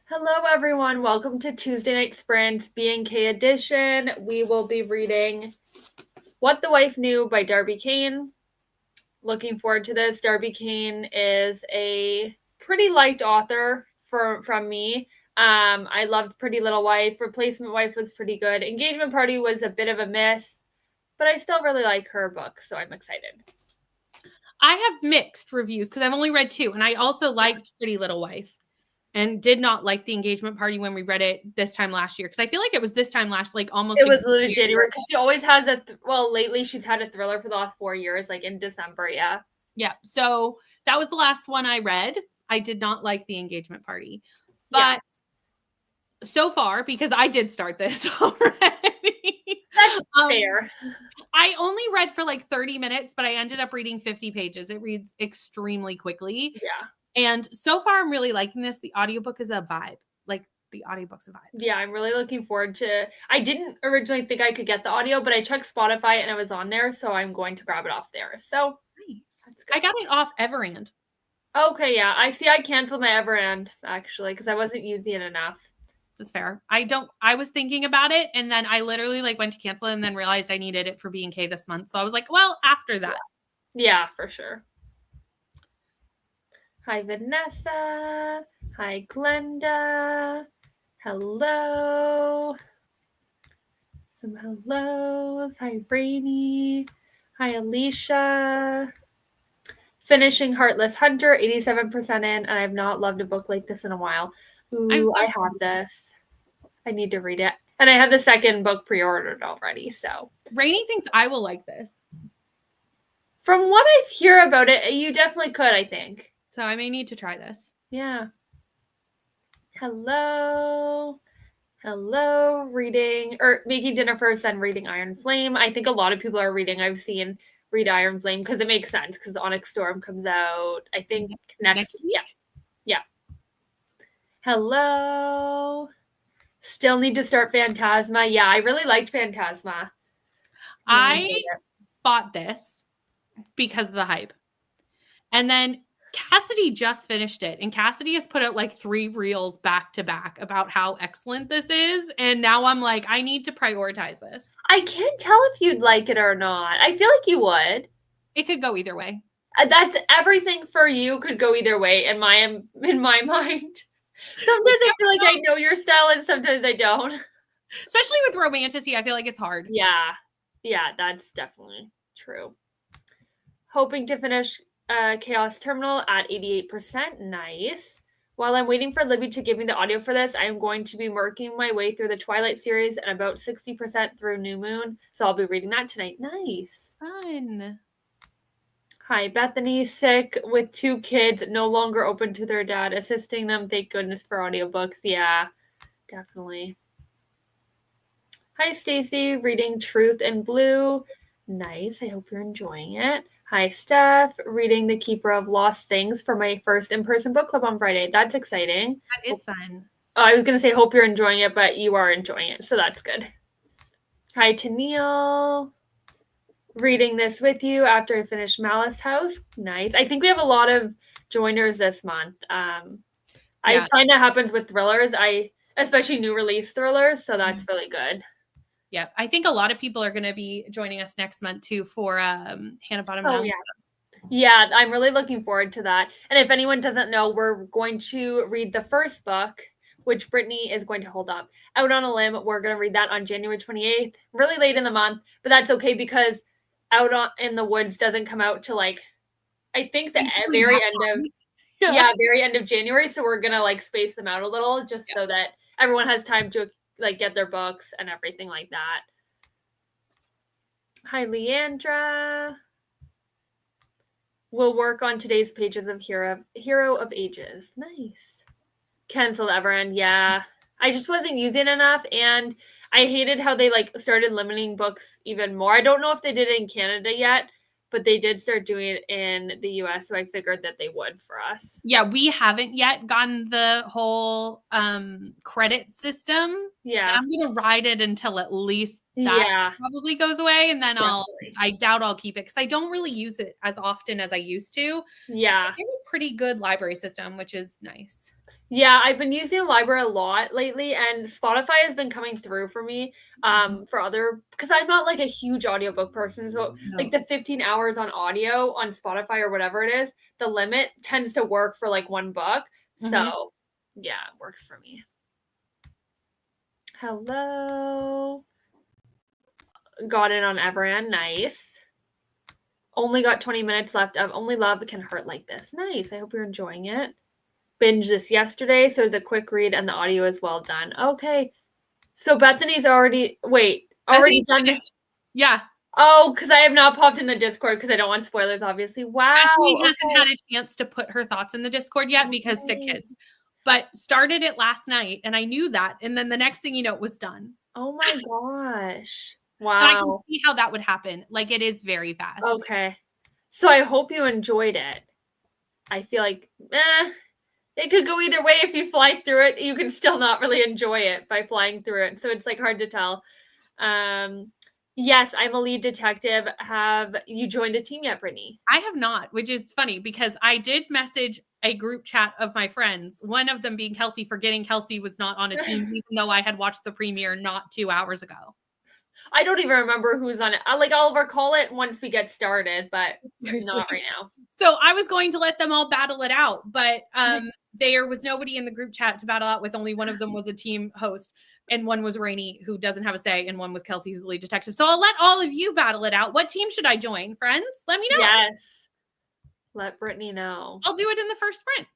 Hello, everyone. Welcome to Tuesday Night Sprints B&K edition. We will be reading What the Wife Knew by Darby Kane. Looking forward to this. Darby Kane is a pretty liked author from me. I loved Pretty Little Wife. Replacement Wife was pretty good. Engagement Party was a bit of a miss, but I still really like her books, so I'm excited. I have mixed reviews because I've only read 2, and I also liked Pretty Little Wife and did not like The Engagement Party when we read it this time last year because I feel like it was this time last, like almost. It was literally January because she always has lately she's had a thriller for the last 4 years, like in December. Yeah. Yeah. So that was the last one I read. I did not like The Engagement Party, but so far, because I did start this already. That's fair. I only read for like 30 minutes, but I ended up reading 50 pages. It reads extremely quickly. Yeah. And so far, I'm really liking this. The audiobook is a vibe. Like, the audiobook's a vibe. Yeah, I'm really looking forward to. I didn't originally think I could get the audio, but I checked Spotify and it was on there, so I'm going to grab it off there. So nice. I got it off Everand. Okay, yeah. I see I canceled my Everand actually because I wasn't using it enough. That's fair. I was thinking about it, and then I literally like went to cancel it and then realized I needed it for B&K this month. So I was like, well, after that. Yeah, for sure. Hi, Vanessa. Hi, Glenda. Hello. Some hellos. Hi, Rainy. Hi, Alicia. Finishing Heartless Hunter, 87% in, and I've not loved a book like this in a while. Ooh, I have this. I need to read it. And I have the second book pre-ordered already, so. Rainy thinks I will like this. From what I hear about it, you definitely could, I think. So I may need to try this. Yeah. Hello. Hello. Reading, or making dinner first, then reading Iron Flame. I think a lot of people are reading. I've seen read Iron Flame because it makes sense because Onyx Storm comes out, I think, next week. Yeah. Hello. Still need to start Phantasma. Yeah, I really liked Phantasma. I bought this because of the hype. And then Cassidy just finished it, and Cassidy has put out like 3 reels back to back about how excellent this is. And now I'm like, I need to prioritize this. I can't tell if you'd like it or not. I feel like you would. It could go either way. That's everything for you could go either way in my mind. Sometimes I feel like I know your style and sometimes I don't. Especially with romantasy, I feel like it's hard. Yeah, that's definitely true. Hoping to finish Chaos Terminal at 88%. Nice. While I'm waiting for Libby to give me the audio for this, I'm going to be working my way through the Twilight series and about 60% through New Moon. So I'll be reading that tonight. Nice. Fun. Hi, Bethany, sick with 2 kids, no longer open to their dad, assisting them. Thank goodness for audiobooks. Yeah, definitely. Hi, Stacy, reading Truth in Blue. Nice. I hope you're enjoying it. Hi, Steph, reading The Keeper of Lost Things for my first in-person book club on Friday. That's exciting. That is fun. I was going to say, hope you're enjoying it, but you are enjoying it, so that's good. Hi, Tennille. Reading this with you after I finish Malice House. Nice. I think we have a lot of joiners this month. I find that happens with thrillers, especially new release thrillers, so that's really good. Yeah, I think a lot of people are going to be joining us next month too for Hannah Bottom Down. Yeah, I'm really looking forward to that. And if anyone doesn't know, we're going to read the first book, which Brittany is going to hold up. Out on a Limb, we're going to read that on January 28th, really late in the month, but that's okay because Out in the Woods doesn't come out till like, I think the very end of January. So we're going to like space them out a little just so that everyone has time to like get their books and everything like that. Hi, Leandra. We'll work on today's pages of Hero of Ages. Nice. Canceled Everend. Yeah. I just wasn't using enough, and I hated how they like started limiting books even more. I don't know if they did it in Canada yet, but they did start doing it in the US, so I figured that they would for us. Yeah, we haven't yet gotten the whole credit system Yeah. And I'm gonna ride it until at least that probably goes away, and then I doubt I'll keep it because I don't really use it as often as I used to. Yeah. They have a pretty good library system, which is nice. Yeah, I've been using the library a lot lately, and Spotify has been coming through for me, for other because I'm not like a huge audiobook person. So like the 15 hours on audio on Spotify or whatever it is, the limit tends to work for like one book. So yeah, it works for me. Hello. Got in on Everand. Nice. Only got 20 minutes left of Only Love Can Hurt Like This. Nice. I hope you're enjoying it. Binge this yesterday, so it's a quick read and the audio is well done. Okay. So Bethany's already done this. Yeah. Oh, because I have not popped in the Discord because I don't want spoilers, obviously. Wow. Bethany hasn't had a chance to put her thoughts in the Discord yet because sick kids. But started it last night and I knew that. And then the next thing you know, it was done. Oh my gosh. Wow. And I can see how that would happen. Like it is very fast. Okay. So I hope you enjoyed it. I feel like it could go either way. If you fly through it, you can still not really enjoy it by flying through it. So it's like hard to tell. Yes, I'm a lead detective. Have you joined a team yet, Brittany? I have not, which is funny because I did message a group chat of my friends, one of them being Kelsey, forgetting Kelsey was not on a team, even though I had watched the premiere not 2 hours ago. I don't even remember who's on it. I'll recall it once we get started, but not right now. So I was going to let them all battle it out, but there was nobody in the group chat to battle out with. Only one of them was a team host, and one was Rainey, who doesn't have a say, and one was Kelsey, who's the lead detective. So I'll let all of you battle it out. What team should I join, friends? Let me know. Yes. Let Brittany know. I'll do it in the first sprint.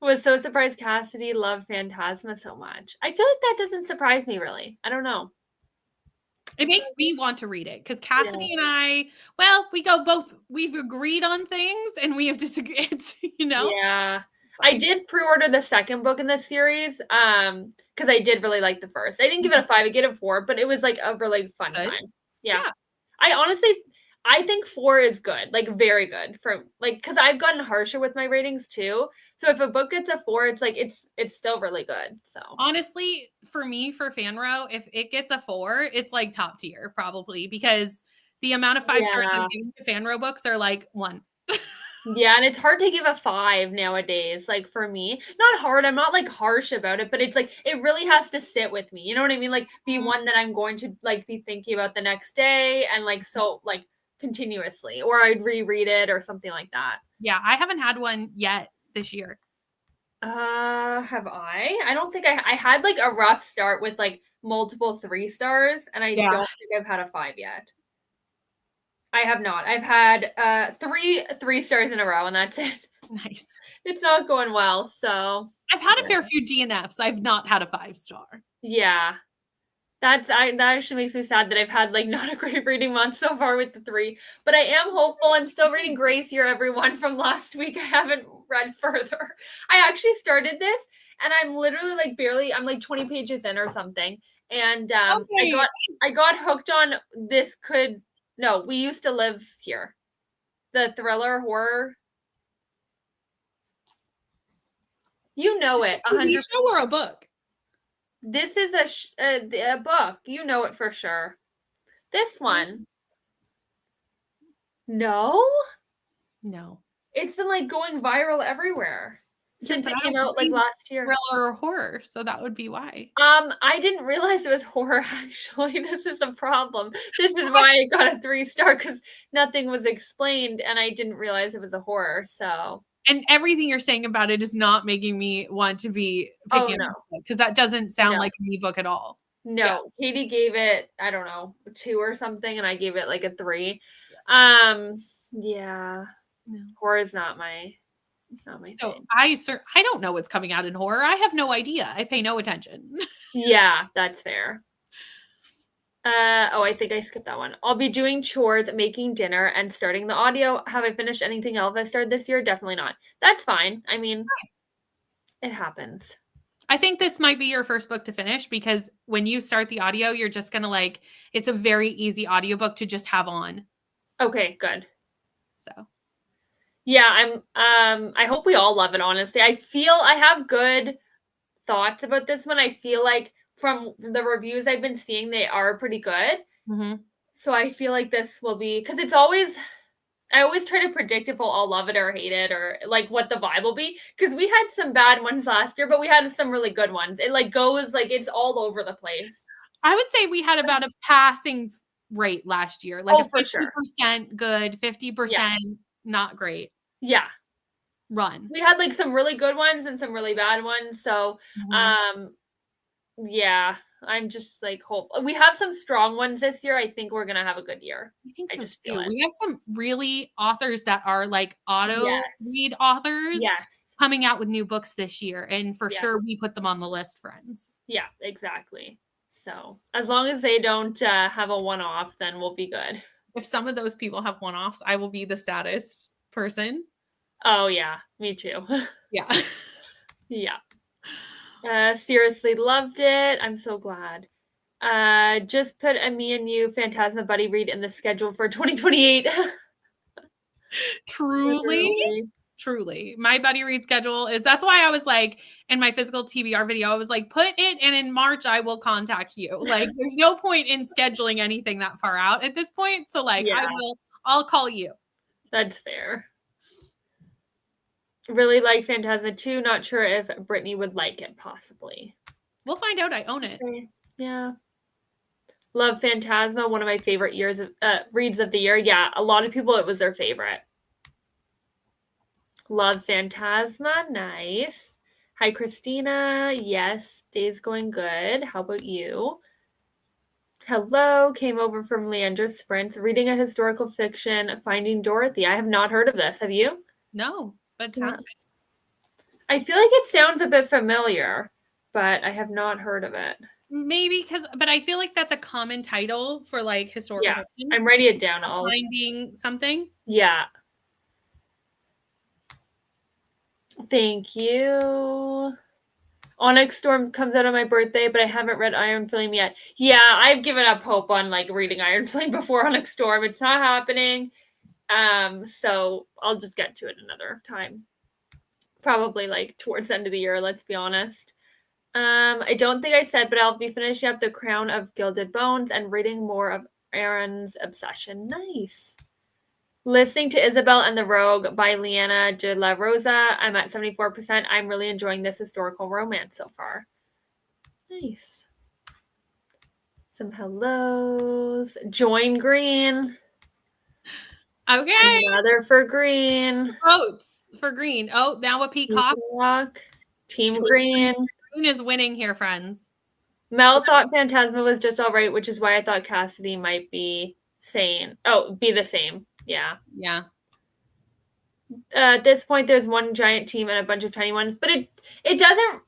Was so surprised Cassidy loved Phantasma so much. I feel like that doesn't surprise me, really. I don't know. It makes me want to read it because Cassidy and I, we go both. We've agreed on things and we have disagreed. Yeah, I did pre-order the second book in this series because I did really like the first. I didn't give it a 5; I gave it a 4, but it was like a really fun time. Yeah. I think 4 is good, like very good for like because I've gotten harsher with my ratings too. So if a book gets a 4, it's like it's still really good. So honestly, for me, for FanRow, if it gets a 4, it's like top tier probably because the amount of 5 stars I'm giving to FanRow books are like 1. Yeah, and it's hard to give a 5 nowadays. Like for me, not hard. I'm not like harsh about it, but it's like it really has to sit with me. You know what I mean? Like be one that I'm going to like be thinking about the next day and like so like continuously, or I'd reread it or something like that. Yeah, I haven't had one yet this year. Have I? I don't think I had like a rough start with like multiple 3 stars, and I don't think I've had a 5 yet. I have not. I've had 3 stars in a row, and that's it. Nice. It's not going well, so I've had a fair few DNFs. I've not had a 5-star. Yeah. That actually makes me sad that I've had like not a great reading month so far with the 3, but I am hopeful. I'm still reading Grace Year, everyone, from last week. I haven't read further. I actually started this and I'm literally like I'm like 20 pages in or something. And I got hooked on We Used to Live Here. The thriller horror. You know it. A TV show or a book? This is a book. You know it for sure. This one. No? It's been like going viral everywhere since it came out like last year. Thriller or horror, so that would be why. I didn't realize it was horror actually. This is a problem. This is why I got a 3-star because nothing was explained and I didn't realize it was a horror. So and everything you're saying about it is not making me want to be picking up because that doesn't sound like an ebook at all. No, yeah. Katie gave it, I don't know, 2 or something, and I gave it like a 3. Yeah. No. Horror is not my thing. I don't know what's coming out in horror. I have no idea. I pay no attention. Yeah, that's fair. I think I skipped that one. I'll be doing chores, making dinner, and starting the audio. Have I finished anything else I started this year? Definitely not. That's fine. I mean, it happens. I think this might be your first book to finish because when you start the audio, you're just going to it's a very easy audiobook to just have on. Okay, good. So. Yeah, I hope we all love it, honestly. I feel I have good thoughts about this one. I feel like from the reviews I've been seeing, they are pretty good. Mm-hmm. So I feel like this will be, because it's always, I always try to predict if we'll all love it or hate it, or like what the vibe will be. Because we had some bad ones last year, but we had some really good ones. It like goes, like it's all over the place. I would say we had about a passing rate last year, like a for 50% good, 50% not great. Yeah. Run. We had like some really good ones and some really bad ones. So, yeah, I'm just like hopeful. We have some strong ones this year. I think we're gonna have a good year. I think so just too. feel it. We have some really authors that are like auto read authors coming out with new books this year, and for sure we put them on the list, friends. Yeah, exactly. So as long as they don't have a one-off, then we'll be good. If some of those people have one-offs, I will be the saddest person. Oh yeah, me too. Yeah. Yeah. Seriously loved it. I'm so glad. Just put a me and you Phantasma buddy read in the schedule for 2028. Truly. My buddy read schedule is, that's why I was like, in my physical TBR video, I was like, put it, and in March I will contact you. Like, there's no point in scheduling anything that far out at this point. So like, I'll call you. That's fair. Really like Phantasma too. Not sure if Brittany would like it, possibly. We'll find out. I own it. Okay. Yeah. Love Phantasma, one of my favorite reads of the year. Yeah, a lot of people, it was their favorite. Love Phantasma. Nice. Hi, Christina. Yes, day's going good. How about you? Hello. Came over from B&K Sprints, reading a historical fiction, Finding Dorothy. I have not heard of this. Have you? No, but sounds good. I feel like it sounds a bit familiar, but I have not heard of it. Maybe but I feel like that's a common title for like historical fiction. I'm writing it down. Finding something. Yeah. Thank you. Onyx Storm comes out on my birthday, but I haven't read Iron Flame yet. Yeah, I've given up hope on like reading Iron Flame before Onyx Storm. It's not happening. So I'll just get to it another time. Probably like towards the end of the year, let's be honest. I don't think I said, but I'll be finishing up The Crown of Gilded Bones and reading more of Aaron's Obsession. Nice. Listening to Isabel and the Rogue by Liana de la Rosa. I'm at 74%. I'm really enjoying this historical romance so far. Nice. Some hellos. Join Green. Okay. Another for Green. Votes for Green. Oh, now a peacock. Team Green. Green is winning here, friends. Mel thought Phantasma was just all right, which is why I thought Cassidy might be the same. Yeah. Yeah. At this point, there's one giant team and a bunch of tiny ones, but it doesn't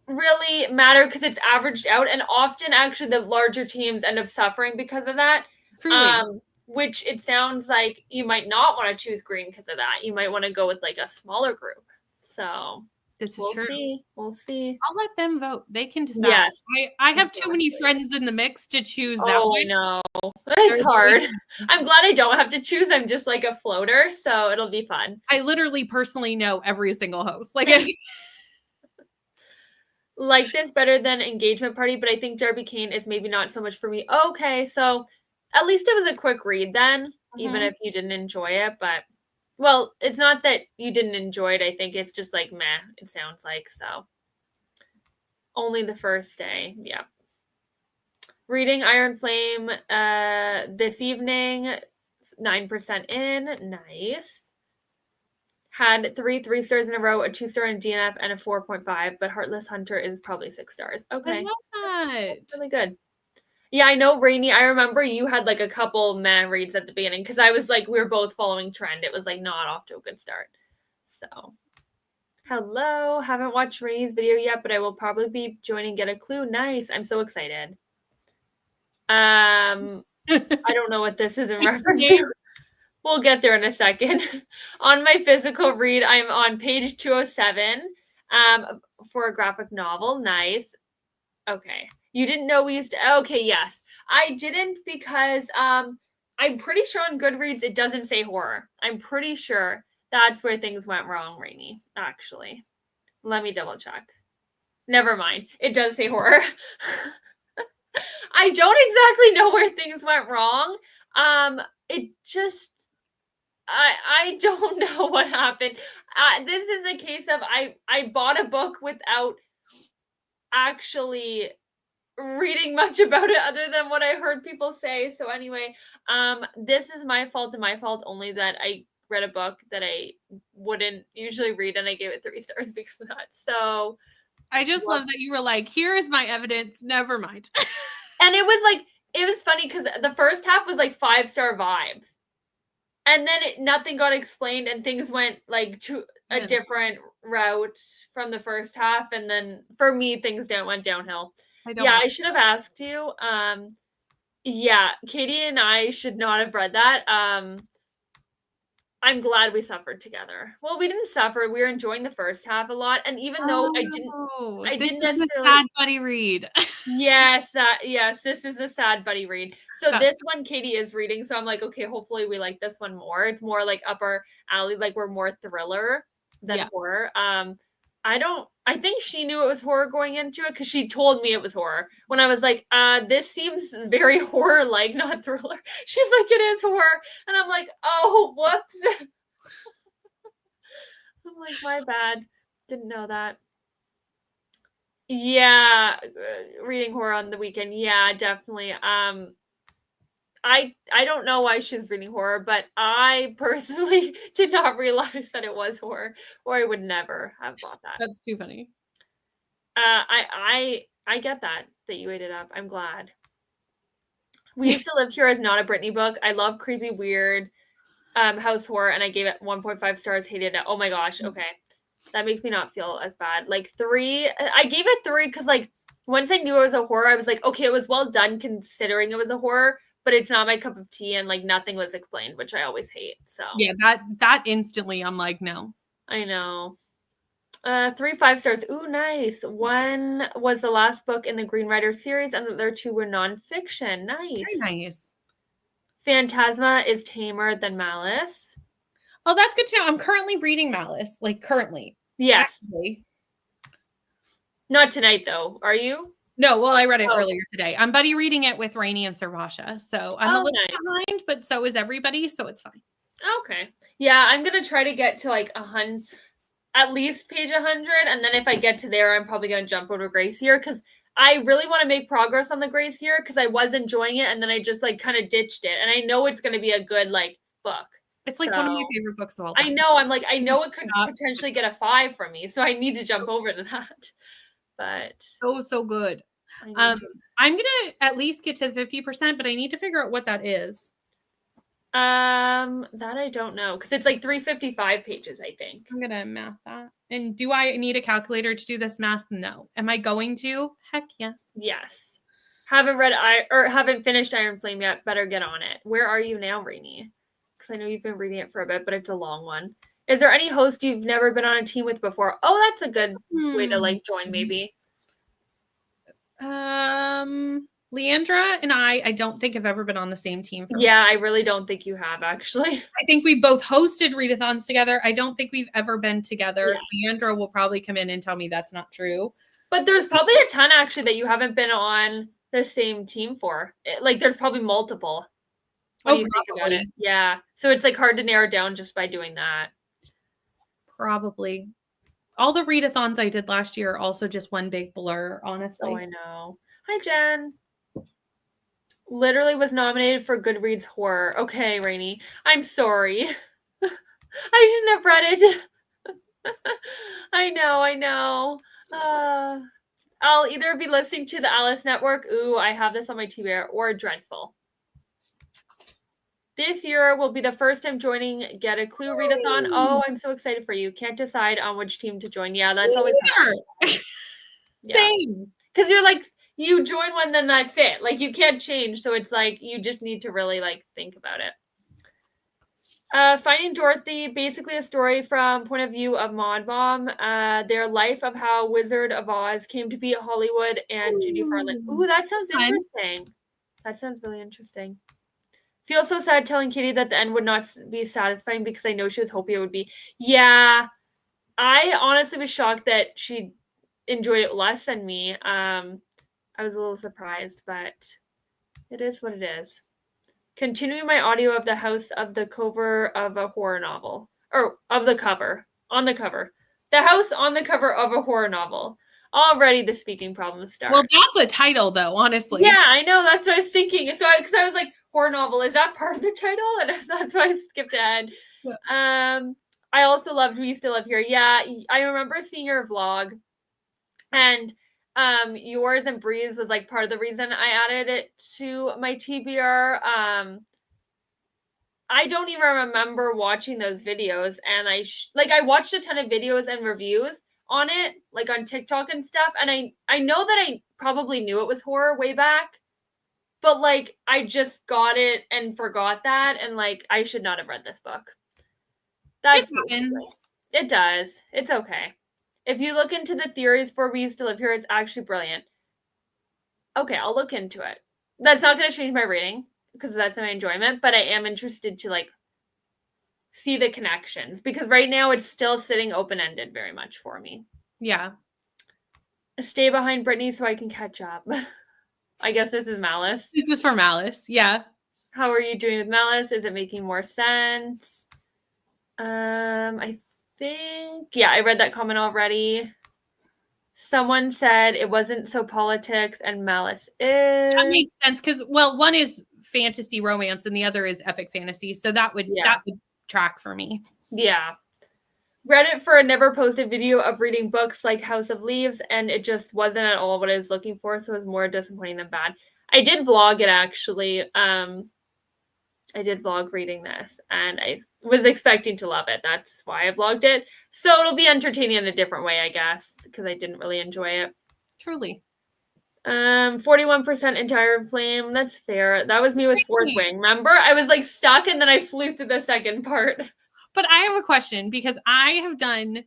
really matter because it's averaged out, and often actually the larger teams end up suffering because of that. Truly. Which it sounds like you might not want to choose Green because of that. You might want to go with like a smaller group. So this is true. We'll see. I'll let them vote. They can decide. Yes, I have too many friends in the mix to choose that way. No, it's hard. I'm glad I don't have to choose. I'm just like a floater, so it'll be fun. I literally personally know every single host. Like like this better than Engagement Party, but I think Darby Kane is maybe not so much for me. Okay, so at least it was a quick read then, even if you didn't enjoy it. But well, it's not that you didn't enjoy it. I think it's just like meh. It sounds like so. Only the first day. Yeah. Reading Iron Flame this evening, 9% in. Nice. Had 3 stars in a row, a 2-star in DNF, and a 4.5, but Heartless Hunter is probably 6 stars. Okay. I love that. That's really good. Yeah, I know, Rainy. I remember you had like a couple meh reads at the beginning because I was like, we were both following trend. It was like not off to a good start. So, hello. Haven't watched Rainy's video yet, but I will probably be joining Get a Clue. Nice. I'm so excited. I don't know what this is in reference to. We'll get there in a second. On my physical read, I'm on page 207 for a graphic novel. Nice. Okay. You didn't know we used to... Okay, yes. I didn't because I'm pretty sure on Goodreads it doesn't say horror. I'm pretty sure that's where things went wrong, Rainy, actually. Let me double check. Never mind. It does say horror. I don't exactly know where things went wrong. It just I don't know what happened. This is a case of I bought a book without actually reading much about it other than what I heard people say. So anyway, this is my fault and my fault only that I read a book that I wouldn't usually read and I gave it 3 stars because of that. So I just love that you were like, here is my evidence. Never mind. and it was funny because the first half was like 5-star vibes. And then nothing got explained and things went like to a different route from the first half. And then for me, things went downhill. I should have asked you. Yeah, Katie and I should not have read that. I'm glad we suffered together. Well, we didn't suffer. We were enjoying the first half a lot. And even though I didn't necessarily sad buddy read. Yes, this is a sad buddy read. So this one Katie is reading. So I'm like, okay, hopefully we like this one more. It's more like up our alley, like we're more thriller than horror. I think she knew it was horror going into it because she told me it was horror. When I was like, this seems very horror-like, not thriller. She's like, it is horror. And I'm like, oh, whoops. I'm like, my bad. Didn't know that. Yeah, reading horror on the weekend. Yeah, definitely. I don't know why she's reading horror, but I personally did not realize that it was horror, or I would never have bought that. That's too funny. I get that you ate it up. I'm glad. We Used to Live Here is not a Brittany book. I love creepy, weird house horror, and I gave it 1.5 stars. Hated it. Oh my gosh. Okay. That makes me not feel as bad. Like 3, I gave it 3 because like once I knew it was a horror, I was like, okay, it was well done considering it was a horror, but it's not my cup of tea and like nothing was explained, which I always hate. So yeah, that instantly I'm like, no. I know. 3 5 stars. Ooh, nice. 1 was the last book in the Green Rider series, and the other 2 were nonfiction. Nice. Very nice. Phantasma is tamer than Malice. Oh, that's good to know. I'm currently reading Malice, like currently. Yes. Actually. Not tonight, though. Are you? No, well, I read it earlier today. I'm buddy reading it with Rainey and Sarvasha. So I'm a little behind, but so is everybody, so it's fine. Okay. Yeah, I'm going to try to get to like 100, at least page 100. And then if I get to there, I'm probably going to jump over to Grace Year because I really want to make progress on the Grace Year because I was enjoying it. And then I just like kind of ditched it. And I know it's going to be a good like book. It's like one of my favorite books of all time. I know. I'm like, I know it could potentially get a 5 from me. So I need to jump over to that. But so good. I'm going to at least get to 50%, but I need to figure out what that is. That I don't know because it's like 355 pages, I think. I'm gonna math that. And do I need a calculator to do this math? No. Am I going to? Heck yes. Yes. Haven't finished Iron Flame yet. Better get on it. Where are you now, Rainey? Because I know you've been reading it for a bit, but it's a long one. Is there any host you've never been on a team with before? Oh, that's a good way to like join, maybe. Leandra and I don't think have ever been on the same team. Yeah, I really don't think you have, actually. I think we both hosted readathons together. I don't think we've ever been together. Yeah. Leandra will probably come in and tell me that's not true. But there's probably a ton, actually, that you haven't been on the same team for. Like, there's probably multiple. When you think about it. Yeah. So it's, like, hard to narrow down just by doing that. Probably. All the readathons I did last year are also just one big blur, honestly. Oh, I know. Hi, Jen. Literally was nominated for Goodreads Horror. Okay, Rainey. I'm sorry. I shouldn't have read it. I know. I'll either be listening to the Alice Network. Ooh, I have this on my TV, or Dreadful. This year will be the first time joining Get a Clue readathon. Oh, I'm so excited for you. Can't decide on which team to join. Yeah, that's always hard. Yeah. Same. Because you're like, you join one, then that's it. Like, you can't change. So it's like, you just need to really, like, think about it. Finding Dorothy, basically a story from point of view of Maud Bomb. Their life of how Wizard of Oz came to be at Hollywood and Judy Farland. Ooh, that sounds interesting. That sounds really interesting. Feel so sad telling Katie that the end would not be satisfying because I know she was hoping it would be. Yeah. I honestly was shocked that she enjoyed it less than me. I was a little surprised, but it is what it is. Continuing my audio of the house of the cover of a horror novel. Or of the cover. On the cover. The house on the cover of a horror novel. Already the speaking problems start. Well, that's a title, though, honestly. Yeah, I know. That's what I was thinking. So, because I was like, horror novel, is that part of the title? And that's why I skipped ahead. Yeah. I also loved We Still Live Here. Yeah, I remember seeing your vlog, and yours and Bree's was like part of the reason I added it to my TBR. I don't even remember watching those videos, and I watched a ton of videos and reviews on it, like on TikTok and stuff, and I know that I probably knew it was horror way back, but like I just got it and forgot that, and like I should not have read this book. That's it does. It's okay. If you look into the theories for We Used to Live Here, it's actually brilliant. Okay, I'll look into it. That's not going to change my rating because that's my enjoyment, but I am interested to like see the connections because right now it's still sitting open-ended very much for me. Yeah. Stay behind Brittany so I can catch up. I guess this is Malice. This is for Malice. Yeah. How are you doing with Malice? Is it making more sense? I think, yeah, I read that comment already. Someone said it wasn't so politics and Malice is. That makes sense because, well, one is fantasy romance and the other is epic fantasy. So that would track for me. Yeah. Reddit for a never posted video of reading books like House of Leaves, and it just wasn't at all what I was looking for, so it was more disappointing than bad. I did vlog it, actually. I did vlog reading this, and I was expecting to love it. That's why I vlogged it. So it'll be entertaining in a different way, I guess, because I didn't really enjoy it. Truly. 41% Entire Flame. That's fair. That was me with Fourth Wing. Remember? I was like stuck, and then I flew through the second part. But I have a question because I have done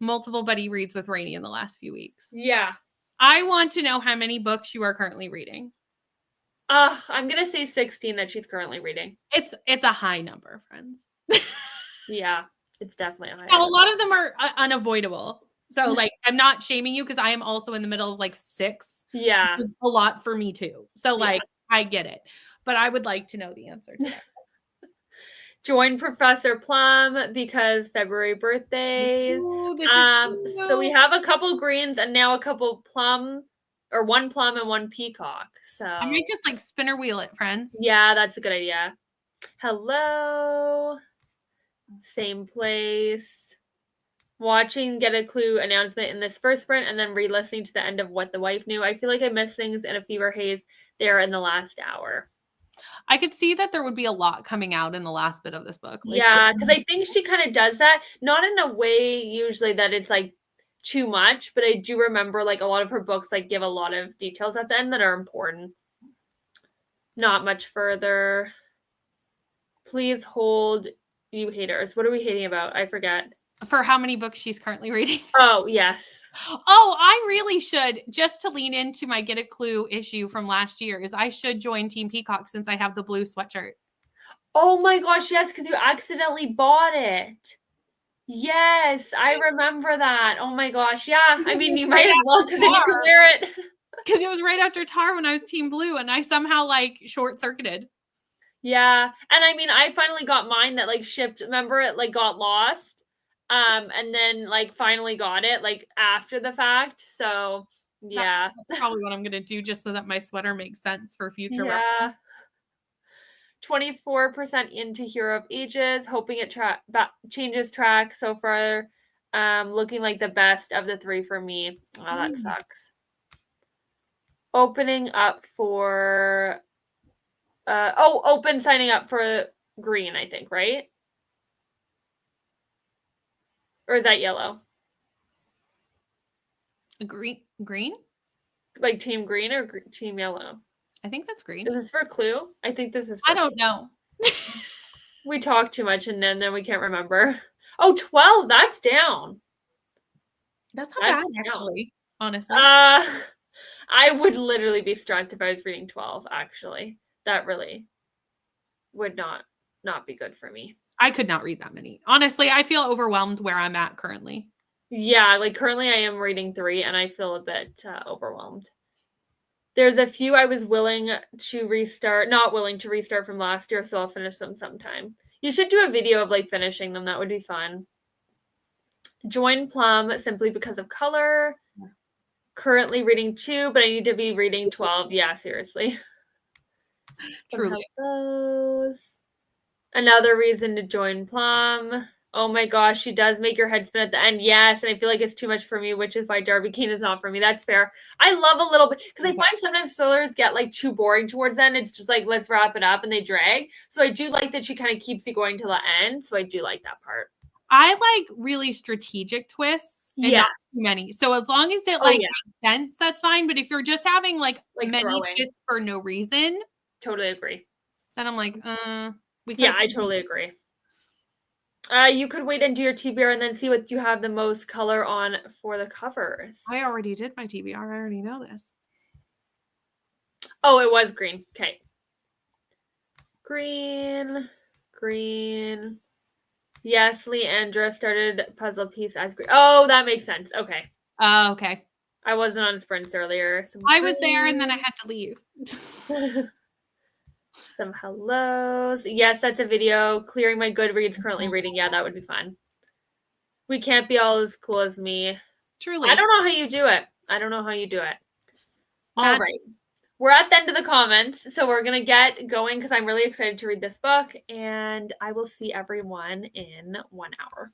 multiple buddy reads with Rainey in the last few weeks. Yeah. I want to know how many books you are currently reading. I'm going to say 16 that she's currently reading. It's a high number, friends. Yeah, it's definitely a high number. A lot of them are unavoidable. So like, I'm not shaming you because I am also in the middle of like 6. Yeah. Which is a lot for me too. So like, I get it. But I would like to know the answer to that. Join Professor Plum because February birthdays. Ooh, this is so we have a couple greens and now a couple plum, or one plum and one peacock. So I might just like spinner wheel it, friends. Yeah, that's a good idea. Hello. Same place. Watching Get a Clue announcement in this first sprint and then re-listening to the end of What the Wife Knew. I feel like I missed things in a fever haze there in the last hour. I could see that there would be a lot coming out in the last bit of this book. Like, yeah, because I think she kind of does that. Not in a way usually that it's like too much, but I do remember like a lot of her books like give a lot of details at the end that are important. Not much further. Please hold, you haters. What are we hating about? I forget. For how many books she's currently reading. Oh, yes. Oh, I really should, just to lean into my Get a Clue issue from last year, is I should join Team Peacock since I have the blue sweatshirt. Oh my gosh, yes, because you accidentally bought it. Yes, I remember that. Oh my gosh, yeah. I mean, you might as well because then you can wear it. Because it was right after Tar when I was Team Blue and I somehow like short-circuited. Yeah, and I mean, I finally got mine that like shipped. Remember, it like got lost. And then like finally got it like after the fact. So yeah, that's probably what I'm gonna do just so that my sweater makes sense for future. Yeah. 24% into Hero of Ages, hoping it changes track so far. Looking like the best of the 3 for me. Oh, that sucks. Opening up for open signing up for green, I think, right? Or is that yellow? Green? Like team green or team yellow? I think that's green. Is this for Clue? I think this is for I don't know. We talk too much and then we can't remember. Oh, 12. That's down. That's not bad, actually, honestly. I would literally be stressed if I was reading 12, actually. That really would not be good for me. I could not read that many. Honestly, I feel overwhelmed where I'm at currently. Yeah, like currently I am reading 3 and I feel a bit overwhelmed. There's a few I was not willing to restart from last year, so I'll finish them sometime. You should do a video of like finishing them. That would be fun. Join Plum simply because of color. Currently reading 2, but I need to be reading 12. Yeah, seriously. Truly. Those. Another reason to join Plum. Oh my gosh, she does make your head spin at the end. Yes, and I feel like it's too much for me, which is why Darby Kane is not for me. That's fair. I love a little bit because I find sometimes thrillers get like too boring towards the end. It's just like let's wrap it up and they drag. So I do like that she kind of keeps you going till the end. So I do like that part. I like really strategic twists and not too many. So as long as it makes sense, that's fine. But if you're just having like many twists for no reason, totally agree. Then I'm like, I totally agree. You could wait and do your TBR and then see what you have the most color on for the covers. I already did my TBR. I already know this. Oh, it was green. Okay. Green. Yes, Leandra started puzzle piece as green. Oh, that makes sense. Okay. Okay. I wasn't on sprints earlier. I was there and then I had to leave. Some hellos. Yes, that's a video. Clearing my Goodreads, currently reading. Yeah, that would be fun. We can't be all as cool as me. Truly. I don't know how you do it. All right. We're at the end of the comments, so we're going to get going because I'm really excited to read this book, and I will see everyone in 1 hour.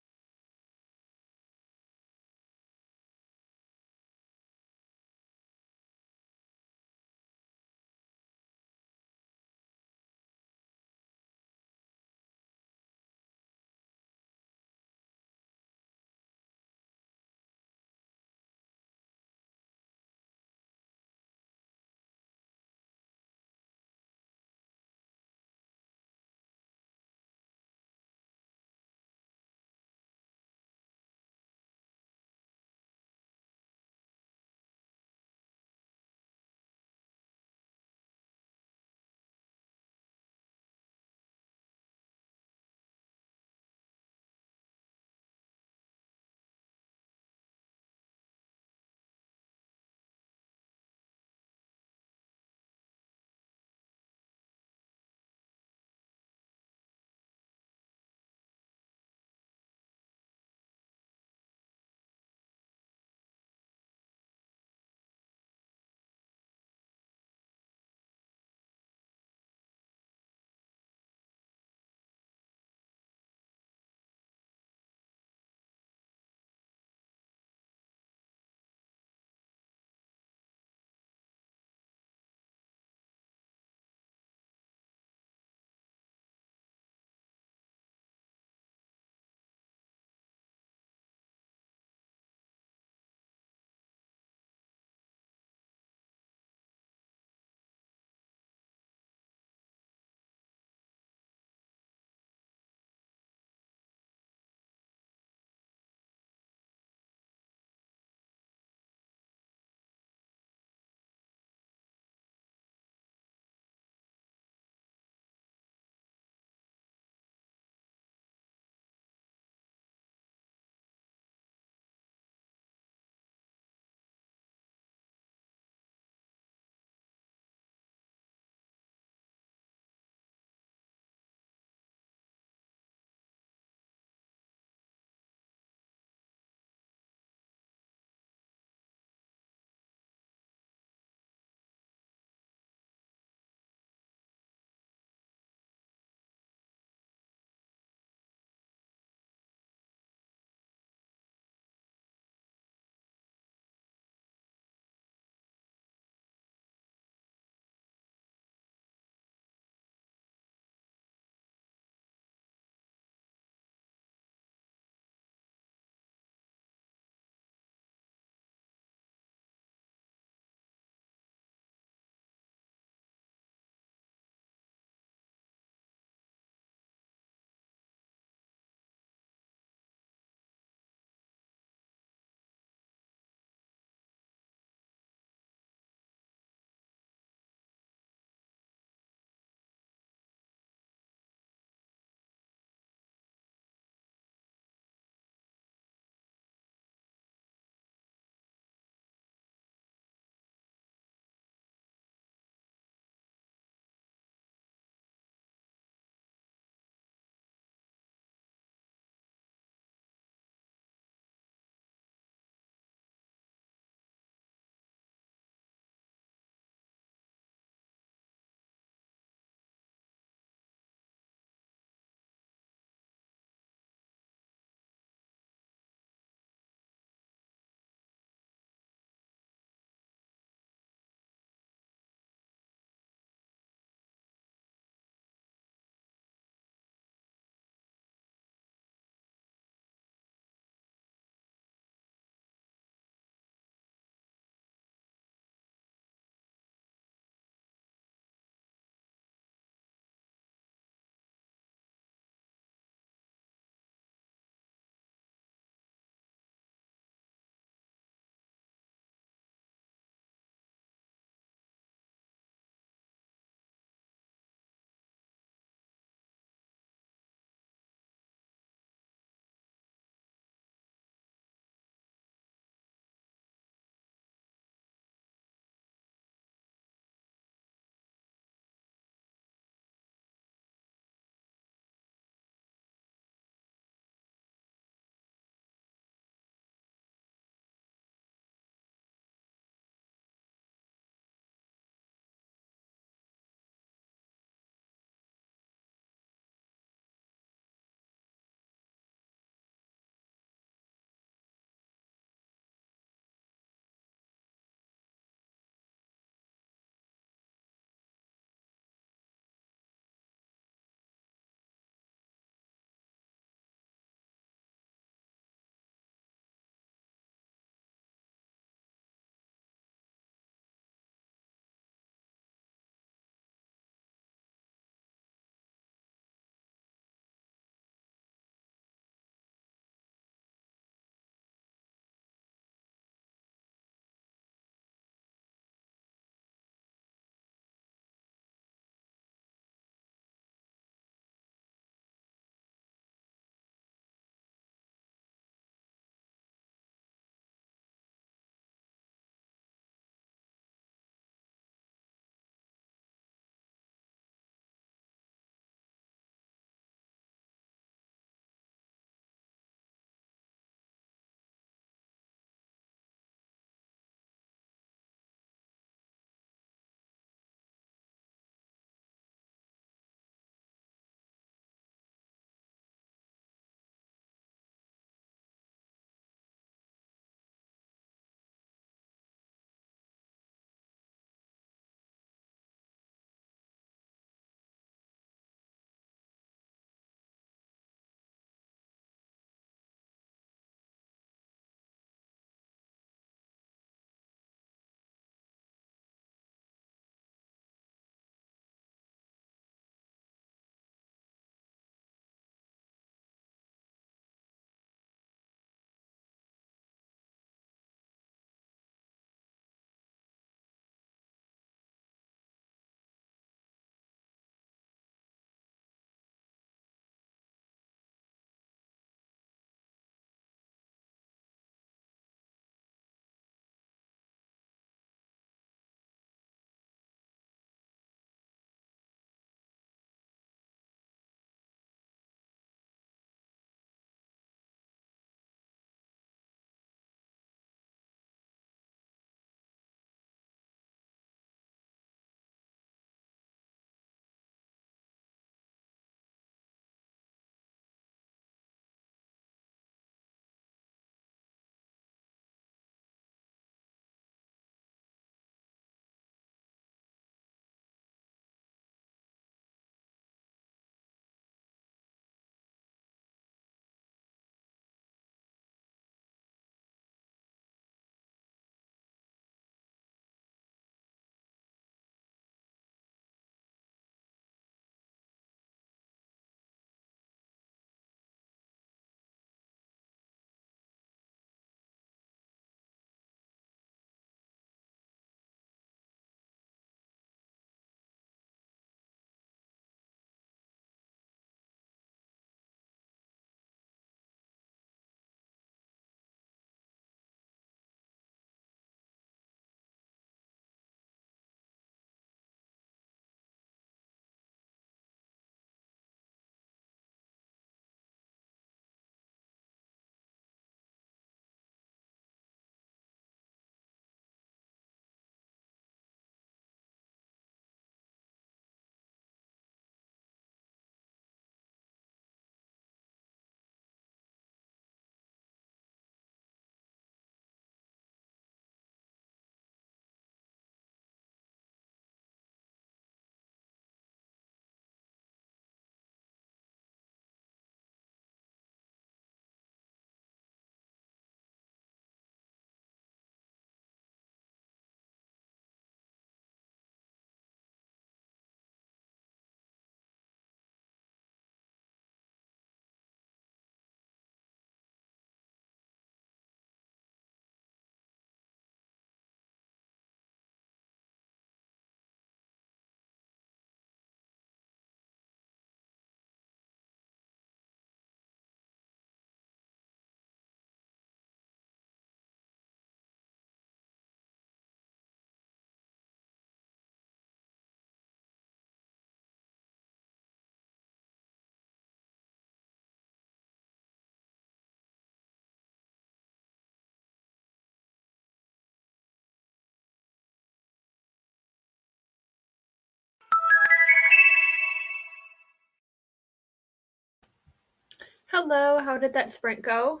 Hello, how did that sprint go?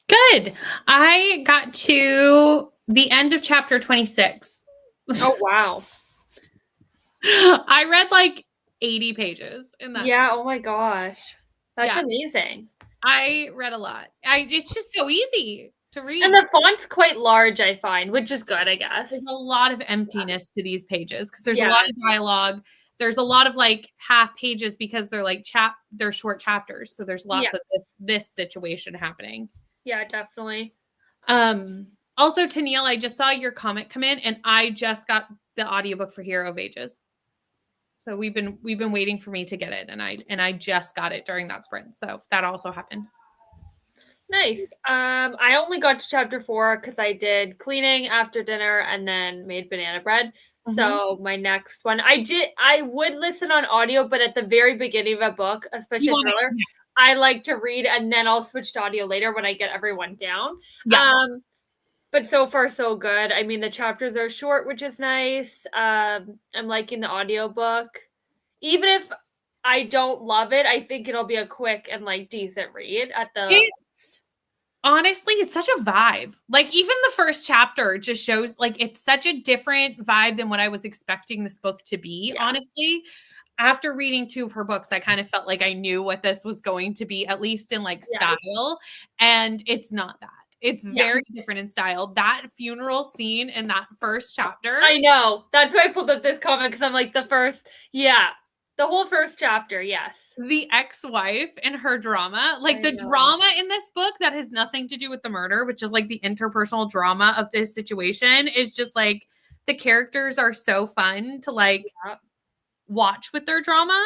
Good. I got to the end of chapter 26. Oh, wow. I read like 80 pages in that. Yeah, oh my gosh. That's Yeah. amazing. I read a lot. It's just so easy to read. And the font's quite large, I find, which is good, I guess. There's a lot of emptiness to these pages because there's a lot of dialogue. There's a lot of like half pages because they're like they're short chapters. So there's lots of this situation happening. Yeah, definitely. Also, Tennille, I just saw your comment come in, and I just got the audiobook for Hero of Ages. So we've been waiting for me to get it, and I just got it during that sprint. So that also happened. Nice. I only got to chapter 4 because I did cleaning after dinner and then made banana bread. Mm-hmm. So my next one, I would listen on audio, but at the very beginning of a book, especially a thriller, I like to read and then I'll switch to audio later when I get everyone down. Yeah. But so far so good. I mean, the chapters are short, which is nice. I'm liking the audiobook. Even if I don't love it, I think it'll be a quick and like decent read at the Honestly, it's such a vibe. Like even the first chapter just shows like it's such a different vibe than what I was expecting this book to be. Yeah. Honestly, after reading 2 of her books, I kind of felt like I knew what this was going to be, at least in like style. And it's not that. It's very different in style. That funeral scene in that first chapter. I know. That's why I pulled up this comment because I'm like the whole first chapter, yes. The ex-wife and her drama, like the drama in this book that has nothing to do with the murder, which is like the interpersonal drama of this situation is just like the characters are so fun to like watch with their drama.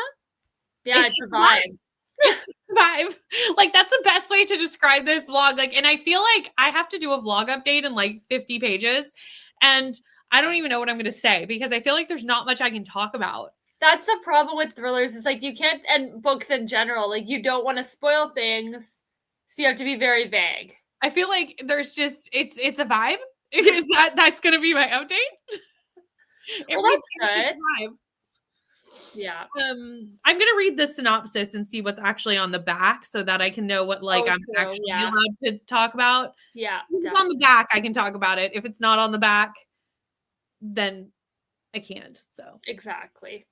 Yeah, it's a vibe. It's a vibe. Like that's the best way to describe this vlog. Like, and I feel like I have to do a vlog update in like 50 pages and I don't even know what I'm going to say because I feel like there's not much I can talk about. That's the problem with thrillers. It's like you can't, and books in general, like you don't want to spoil things. So you have to be very vague. I feel like there's just, it's a vibe. That's going to be my update? Well, that's good. Vibe. Yeah. I'm going to read the synopsis and see what's actually on the back so that I can know what like I'm actually allowed to talk about. Yeah. If it's on the back, I can talk about it. If it's not on the back, then I can't. So exactly.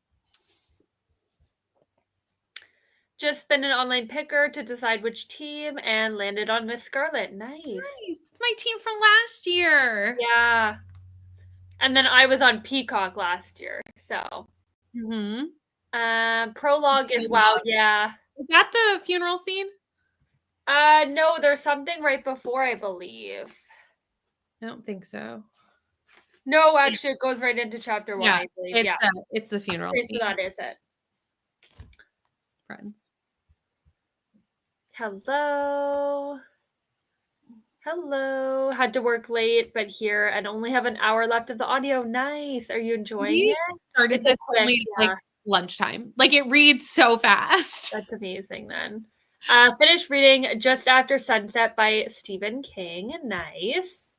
Just spent an online picker to decide which team and landed on Miss Scarlet. Nice. It's my team from last year. Yeah. And then I was on Peacock last year. So. Prologue is wow. Yeah. Is that the funeral scene? No, there's something right before, I believe. I don't think so. No, actually, it goes right into chapter 1, I believe. It's the funeral. Okay, so that is it. Friends. Hello. Had to work late, but here and only have an hour left of the audio. Nice. Are you enjoying it? Started this only like lunchtime. Like it reads so fast. That's amazing then. Finished reading Just After Sunset by Stephen King. Nice.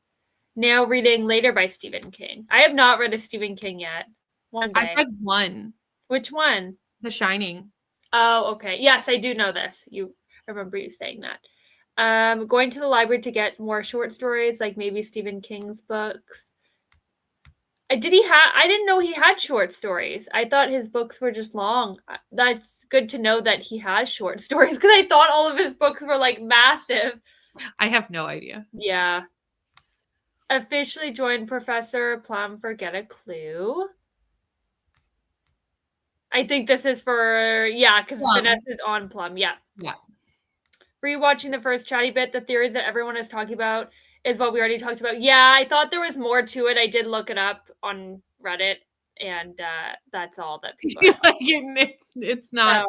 Now reading Later by Stephen King. I have not read a Stephen King yet. One day. I read one. Which one? The Shining. Oh, okay. Yes, I do know this. I remember you saying that. Going to the library to get more short stories, like maybe Stephen King's books. I didn't know he had short stories. I thought his books were just long. That's good to know that he has short stories because I thought all of his books were like massive. I have no idea. Yeah. Officially joined Professor Plum for Get a Clue. I think this is for, because Vanessa is on Plum. Yeah. Yeah. Rewatching the first chatty bit, the theories that everyone is talking about is what we already talked about. Yeah, I thought there was more to it. I did look it up on Reddit, and that's all that people are like it's not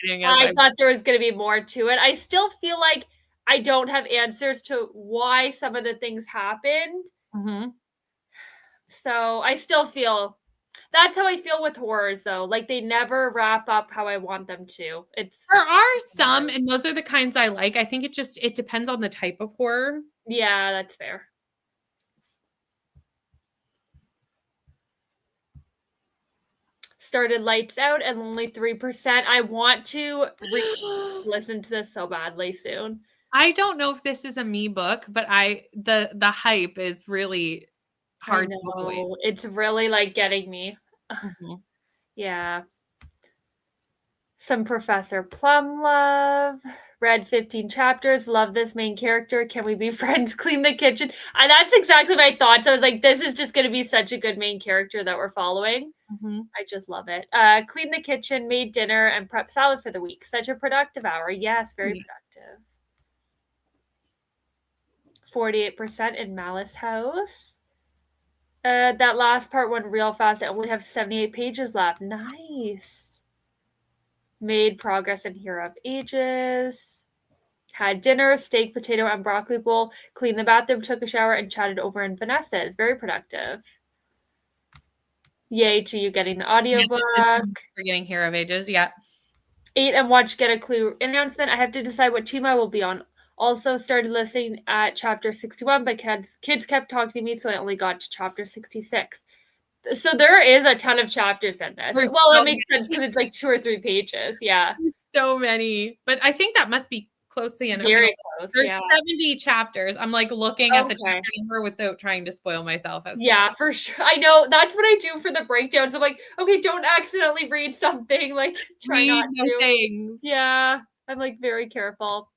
exciting. I thought there was going to be more to it. I still feel like I don't have answers to why some of the things happened. Mm-hmm. So I still feel that's how I feel with horrors, though. Like they never wrap up how I want them to. There are some, and those are the kinds I like. I think it depends on the type of horror. Yeah, that's fair. started Lights Out and only 3%. I want to listen to this so badly soon. I don't know if this is a me book, but the hype is really hard to avoid. It's really like getting me. Mhm. Yeah. Some Professor Plum love. Read 15 chapters. Love this main character. Can we be friends? Clean the kitchen. That's exactly my thoughts. I was like, this is just going to be such a good main character that we're following. I just love it. Clean the kitchen, made dinner, and prep salad for the week. Such a productive hour. Yes, very productive. 48% in Malice House. That last part went real fast. I only have 78 pages left. Nice. Made progress in Hero of Ages. Had dinner, steak, potato, and broccoli bowl. Cleaned the bathroom, took a shower, and chatted over in Vanessa's. Very productive. Yay to you getting the audiobook. For getting Hero of Ages, yeah. Ate and watched Get a Clue announcement. I have to decide what team I will be on. Also started listening at chapter 61, but kids kept talking to me, so I only got to chapter 66. So there is a ton of chapters in this. It makes sense because it's like 2 or 3 pages. Yeah. So many. But I think that must be closely enough. Very close. There's 70 chapters. I'm like looking at the chapter number without trying to spoil myself. For sure. I know. That's what I do for the breakdowns. I'm like, okay, don't accidentally read something. Like, try not to. Things. Yeah. I'm like very careful.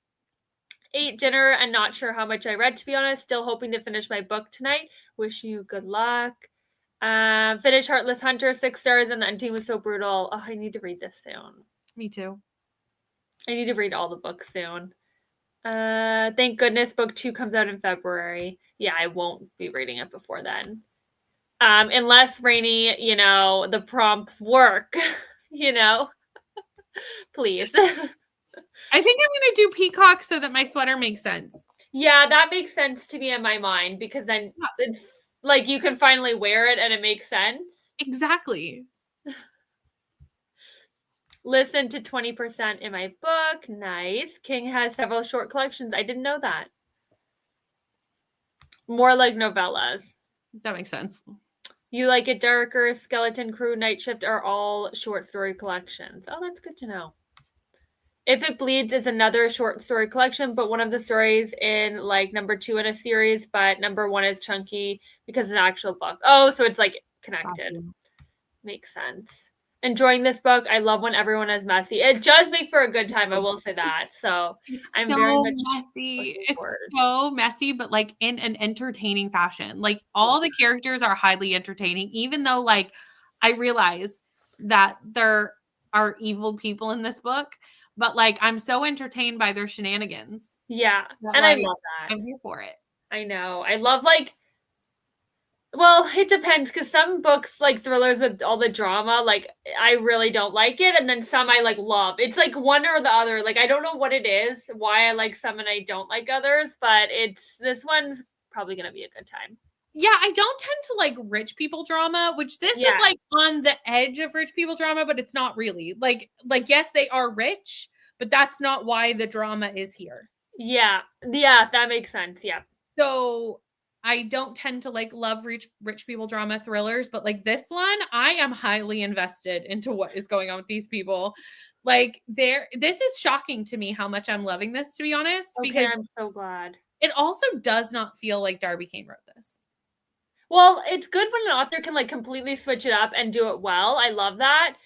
Ate dinner and not sure how much I read, to be honest. Still hoping to finish my book tonight. Wish you good luck. Finish Heartless Hunter, 6 stars, and the ending was so brutal. Oh, I need to read this soon. Me too. I need to read all the books soon. Thank goodness book 2 comes out in February. Yeah, I won't be reading it before then. Unless Rainy, the prompts work, please. I think I'm going to do Peacock so that my sweater makes sense. Yeah, that makes sense to me in my mind because then it's like you can finally wear it and it makes sense. Exactly. Listen to 20% in my book. Nice. King has several short collections. I didn't know that. More like novellas. That makes sense. You Like It Darker, Skeleton Crew, Night Shift are all short story collections. Oh, that's good to know. If It Bleeds is another short story collection, but one of the stories in like number 2 in a series, but number 1 is chunky because it's an actual book. Oh, so it's like connected. Gotcha. Makes sense. Enjoying this book. I love when everyone is messy. It does make for a good time, I will say that. So I'm so very much messy. It's so messy, but like in an entertaining fashion. Like all the characters are highly entertaining, even though like I realize that there are evil people in this book. But like, I'm so entertained by their shenanigans. Yeah. And I love that. I'm here for it. I know. I love well, it depends because some books like thrillers with all the drama, like I really don't like it. And then some I like love. It's like one or the other. Like I don't know what it is, why I like some and I don't like others, but this one's probably going to be a good time. Yeah, I don't tend to like rich people drama, which this is like on the edge of rich people drama, but it's not really. Like yes, they are rich, but that's not why the drama is here. Yeah. Yeah, that makes sense. Yeah. So I don't tend to like love rich people drama thrillers, but like this one, I am highly invested into what is going on with these people. Like this is shocking to me how much I'm loving this, to be honest. Okay, because I'm so glad. It also does not feel like Darby Kane wrote this. Well, it's good when an author can like completely switch it up and do it well. I love that.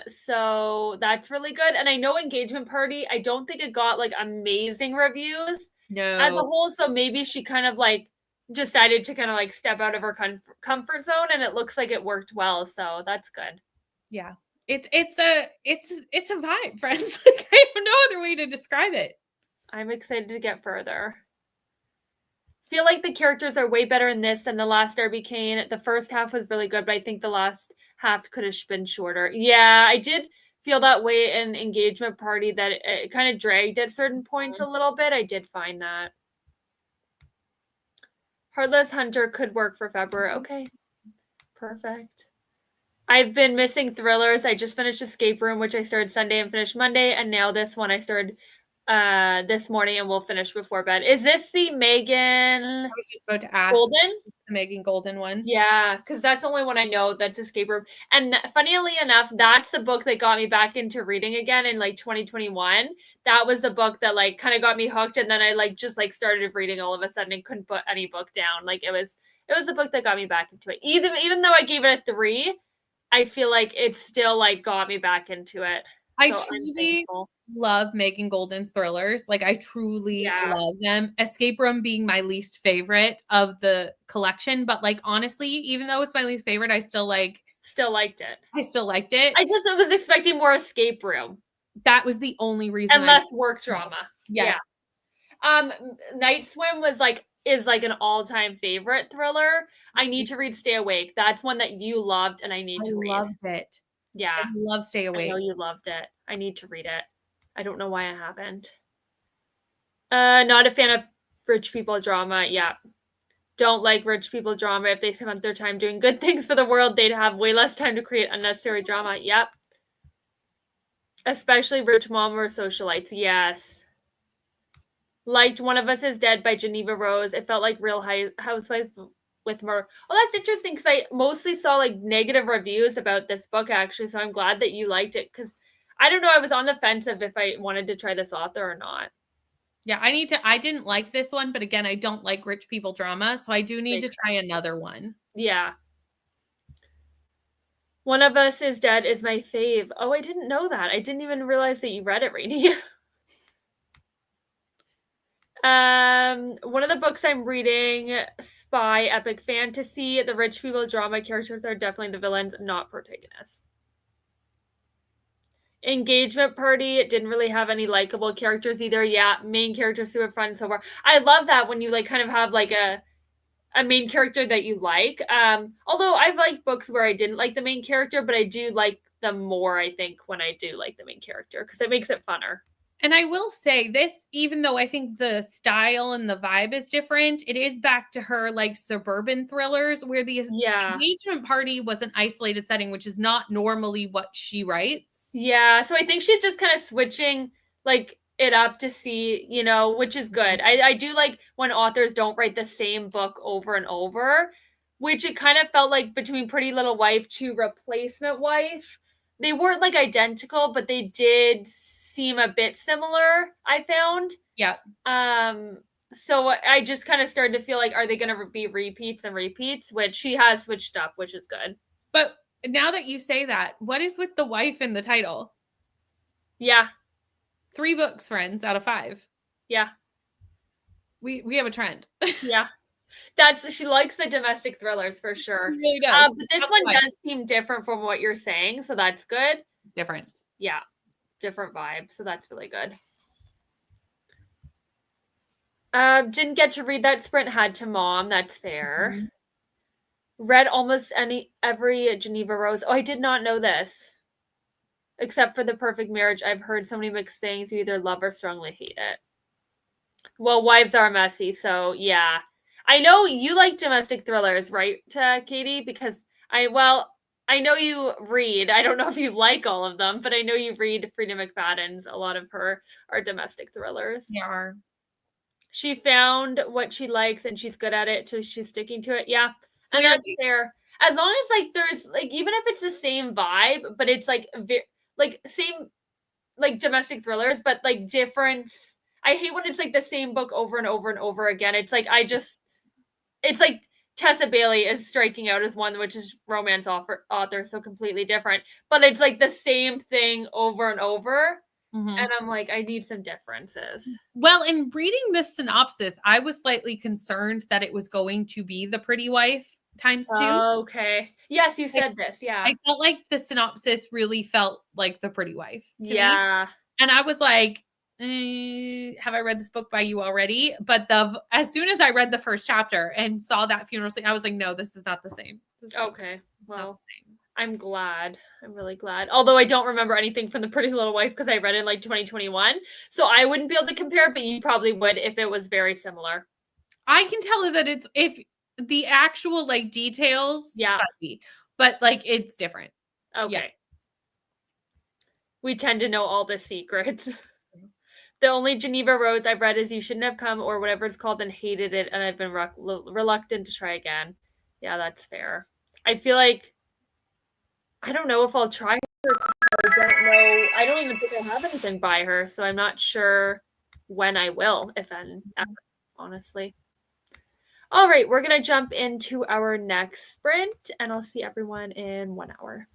So that's really good. And I know Engagement Party, I don't think it got like amazing reviews as a whole. So maybe she kind of like decided to kind of like step out of her comfort zone, and it looks like it worked well. So that's good. Yeah, it's a vibe, friends. Like I have no other way to describe it. I'm excited to get further. Feel like the characters are way better in this than the last Darby Kane. The first half was really good, but I think the last half could have been shorter. Yeah, I did feel that way in Engagement Party, that it kind of dragged at certain points a little bit. I did find that. Heartless Hunter could work for February. Okay, perfect. I've been missing thrillers. I just finished Escape Room, which I started Sunday and finished Monday, and now this one I started this morning and we'll finish before bed. Is this the Megan I was just about to ask. Golden? The Megan Golden one. Yeah, because that's the only one I know that's Escape Room. And funnily enough, that's the book that got me back into reading again in like 2021. That was the book that like kind of got me hooked, and then I like just like started reading all of a sudden and couldn't put any book down. Like it was the book that got me back into it. Even though I gave it a 3, I feel like it still like got me back into it. I truly love Megan Golden's thrillers. Like I truly love them. Escape Room being my least favorite of the collection, but like honestly, even though it's my least favorite, I still liked it. I still liked it. I just was expecting more Escape Room. That was the only reason. And less work drama. Yes. Yeah. Night Swim is like an all-time favorite thriller. I need to read Stay Awake. That's one that you loved and I need to read. I loved it. Yeah. I love Stay Awake. I know you loved it. I need to read it. I don't know why I haven't. Not a fan of rich people drama. Yeah. Don't like rich people drama. If they spent their time doing good things for the world, they'd have way less time to create unnecessary drama. Yep. Especially Rich Mom or Socialites. Yes. Liked One of Us is Dead by Geneva Rose. It felt like Real Housewives with more. Oh, that's interesting because I mostly saw like negative reviews about this book actually. So I'm glad that you liked it because I don't know. I was on the fence of if I wanted to try this author or not. Yeah, I didn't like this one, but again, I don't like rich people drama. So I do need to try another one. Yeah. One of Us is Dead is my fave. Oh, I didn't know that. I didn't even realize that you read it, Rainey. One of the books I'm reading, Spy Epic Fantasy. The rich people drama characters are definitely the villains, not protagonists. Engagement Party, it didn't really have any likable characters either. Yeah, main character super fun and so far. I love that when you like kind of have like a main character that you like. Although I've liked books where I didn't like the main character, but I do like them more, I think, when I do like the main character because it makes it funner. And I will say this, even though I think the style and the vibe is different, it is back to her like suburban thrillers where the Engagement Party was an isolated setting, which is not normally what she writes. Yeah. So I think she's just kind of switching like it up to see, you know, which is good. I do like when authors don't write the same book over and over, which it kind of felt like between Pretty Little Wife to Replacement Wife. They weren't like identical, but they did seem a bit similar, I found. Yeah. So I just kind of started to feel like, are they going to be repeats, which she has switched up, which is good. But now that you say that, what is with the wife in the title? Yeah. 3 books, friends, out of 5. Yeah. We have a trend. Yeah. She likes the domestic thrillers for sure. She really does. But this one does seem different from what you're saying, so that's good. Different. Yeah. Different vibe, so that's really good. Didn't get to read that Sprint, had to mom. That's fair. Mm-hmm. Read almost every Geneva Rose. Oh, I did not know this. Except for The Perfect Marriage, I've heard so many mixed things. You either love or strongly hate it. Well, wives are messy, so yeah. I know you like domestic thrillers, right, Katie? Because I know you read. I don't know if you like all of them, but I know you read Frida McFadden's. A lot of her are domestic thrillers. They are. She found what she likes and she's good at it, so she's sticking to it. Yeah, and that's fair. As long as like there's like even if it's the same vibe, but it's like same like domestic thrillers, but like difference. I hate when it's like the same book over and over and over again. It's like it's like Tessa Bailey is striking out as one, which is romance author, so completely different. But it's like the same thing over and over. Mm-hmm. And I'm like, I need some differences. Well, in reading this synopsis, I was slightly concerned that it was going to be The Pretty Wife × 2. Okay. Yes, you said this. Yeah. I felt like the synopsis really felt like The Pretty Wife to me. And I was like, have I read this book by you already? But as soon as I read the first chapter and saw that funeral scene, I was like, no, this is not the same. Okay. Well, not the same. I'm glad. I'm really glad. Although I don't remember anything from The Pretty Little Wife because I read it in like 2021. So I wouldn't be able to compare, but you probably would if it was very similar. I can tell that if the actual like details, fuzzy, but like it's different. Okay. Yeah. We tend to know all the secrets. The only Geneva rose I've read is You Shouldn't Have Come or whatever it's called and hated it, and I've been reluctant to try again. Yeah, that's fair. I feel like I don't know if I'll try her. I don't know. I don't even think I have anything by her, so I'm not sure when I will, if ever, honestly. All right, we're going to jump into our next sprint, and I'll see everyone in 1 hour.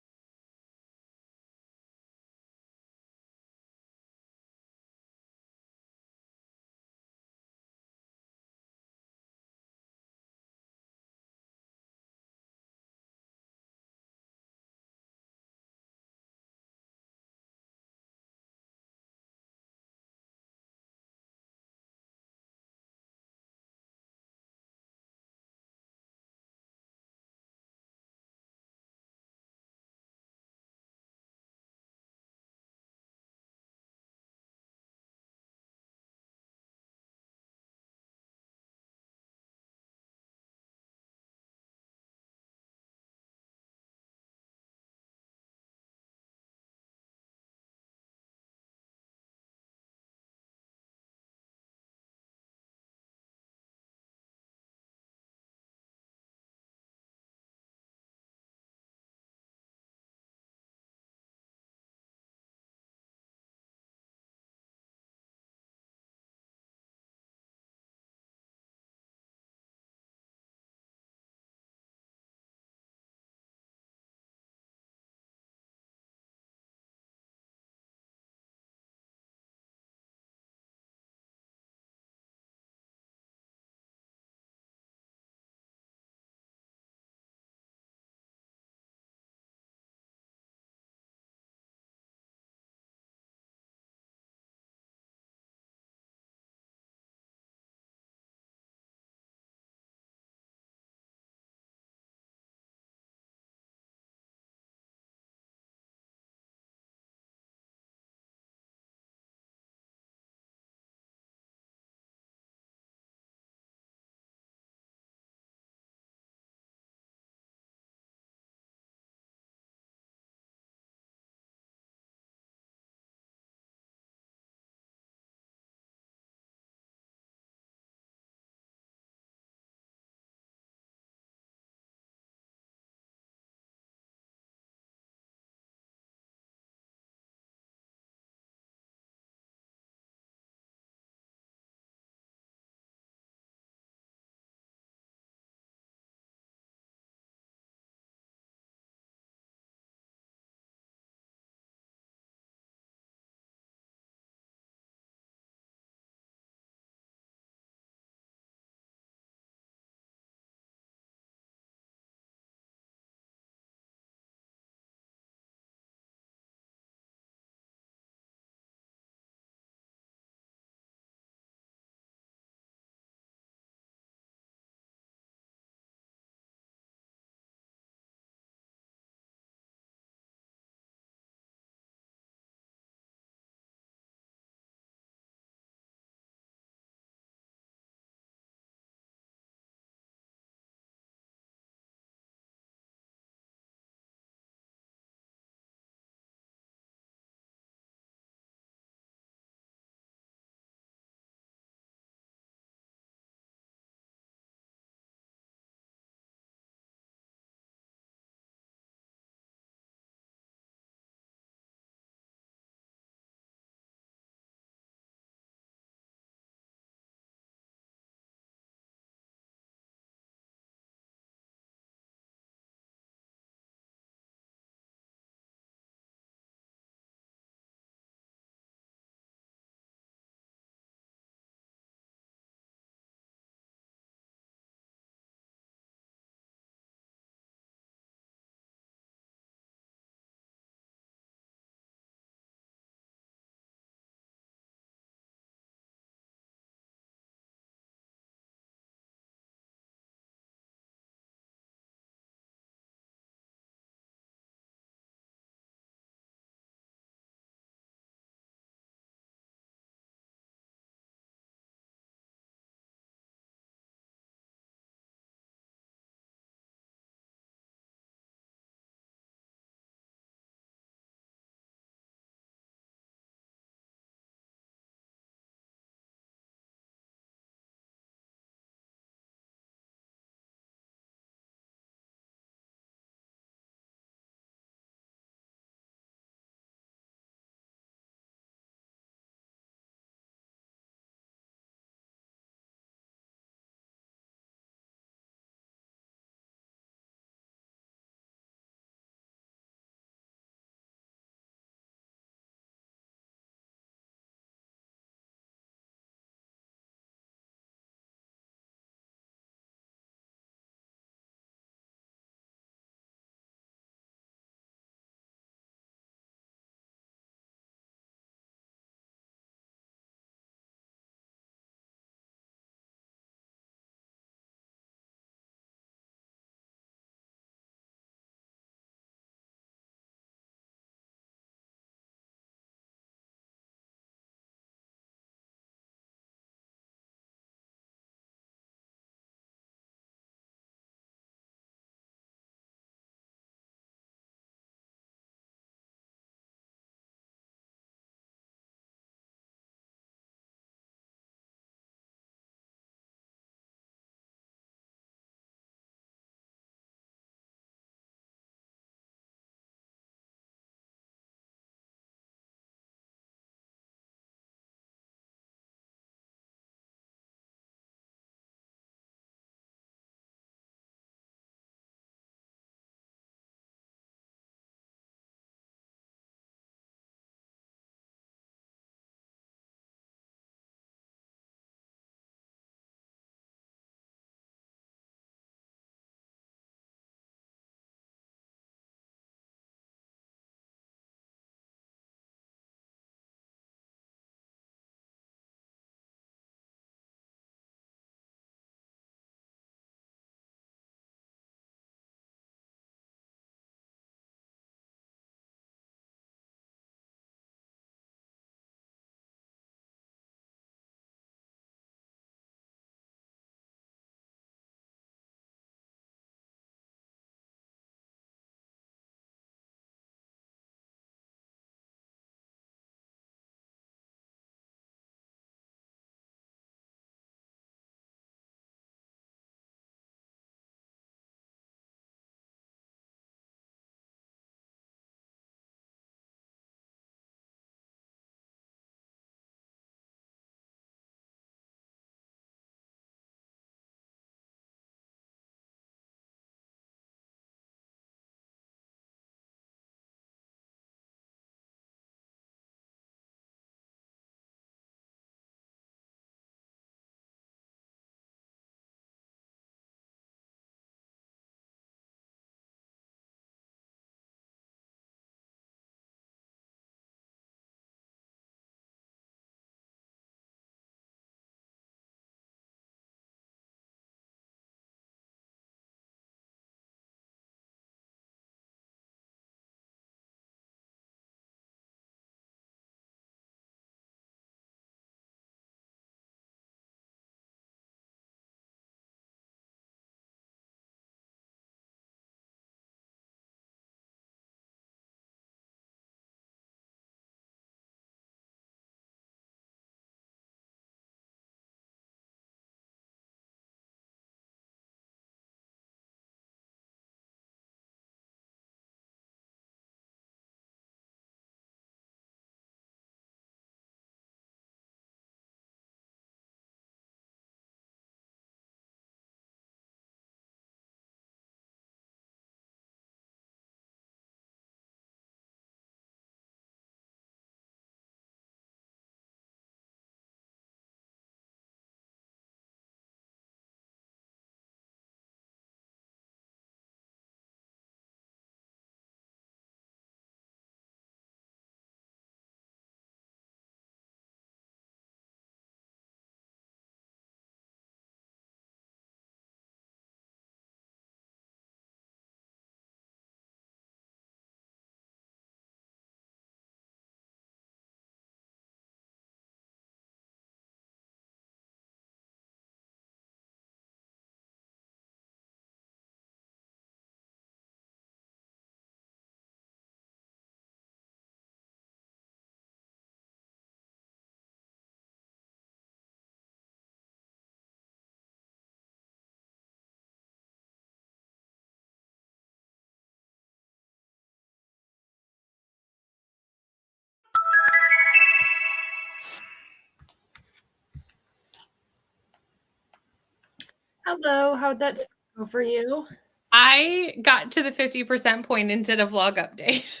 Hello, how'd that go for you? I got to the 50% point and did a vlog update.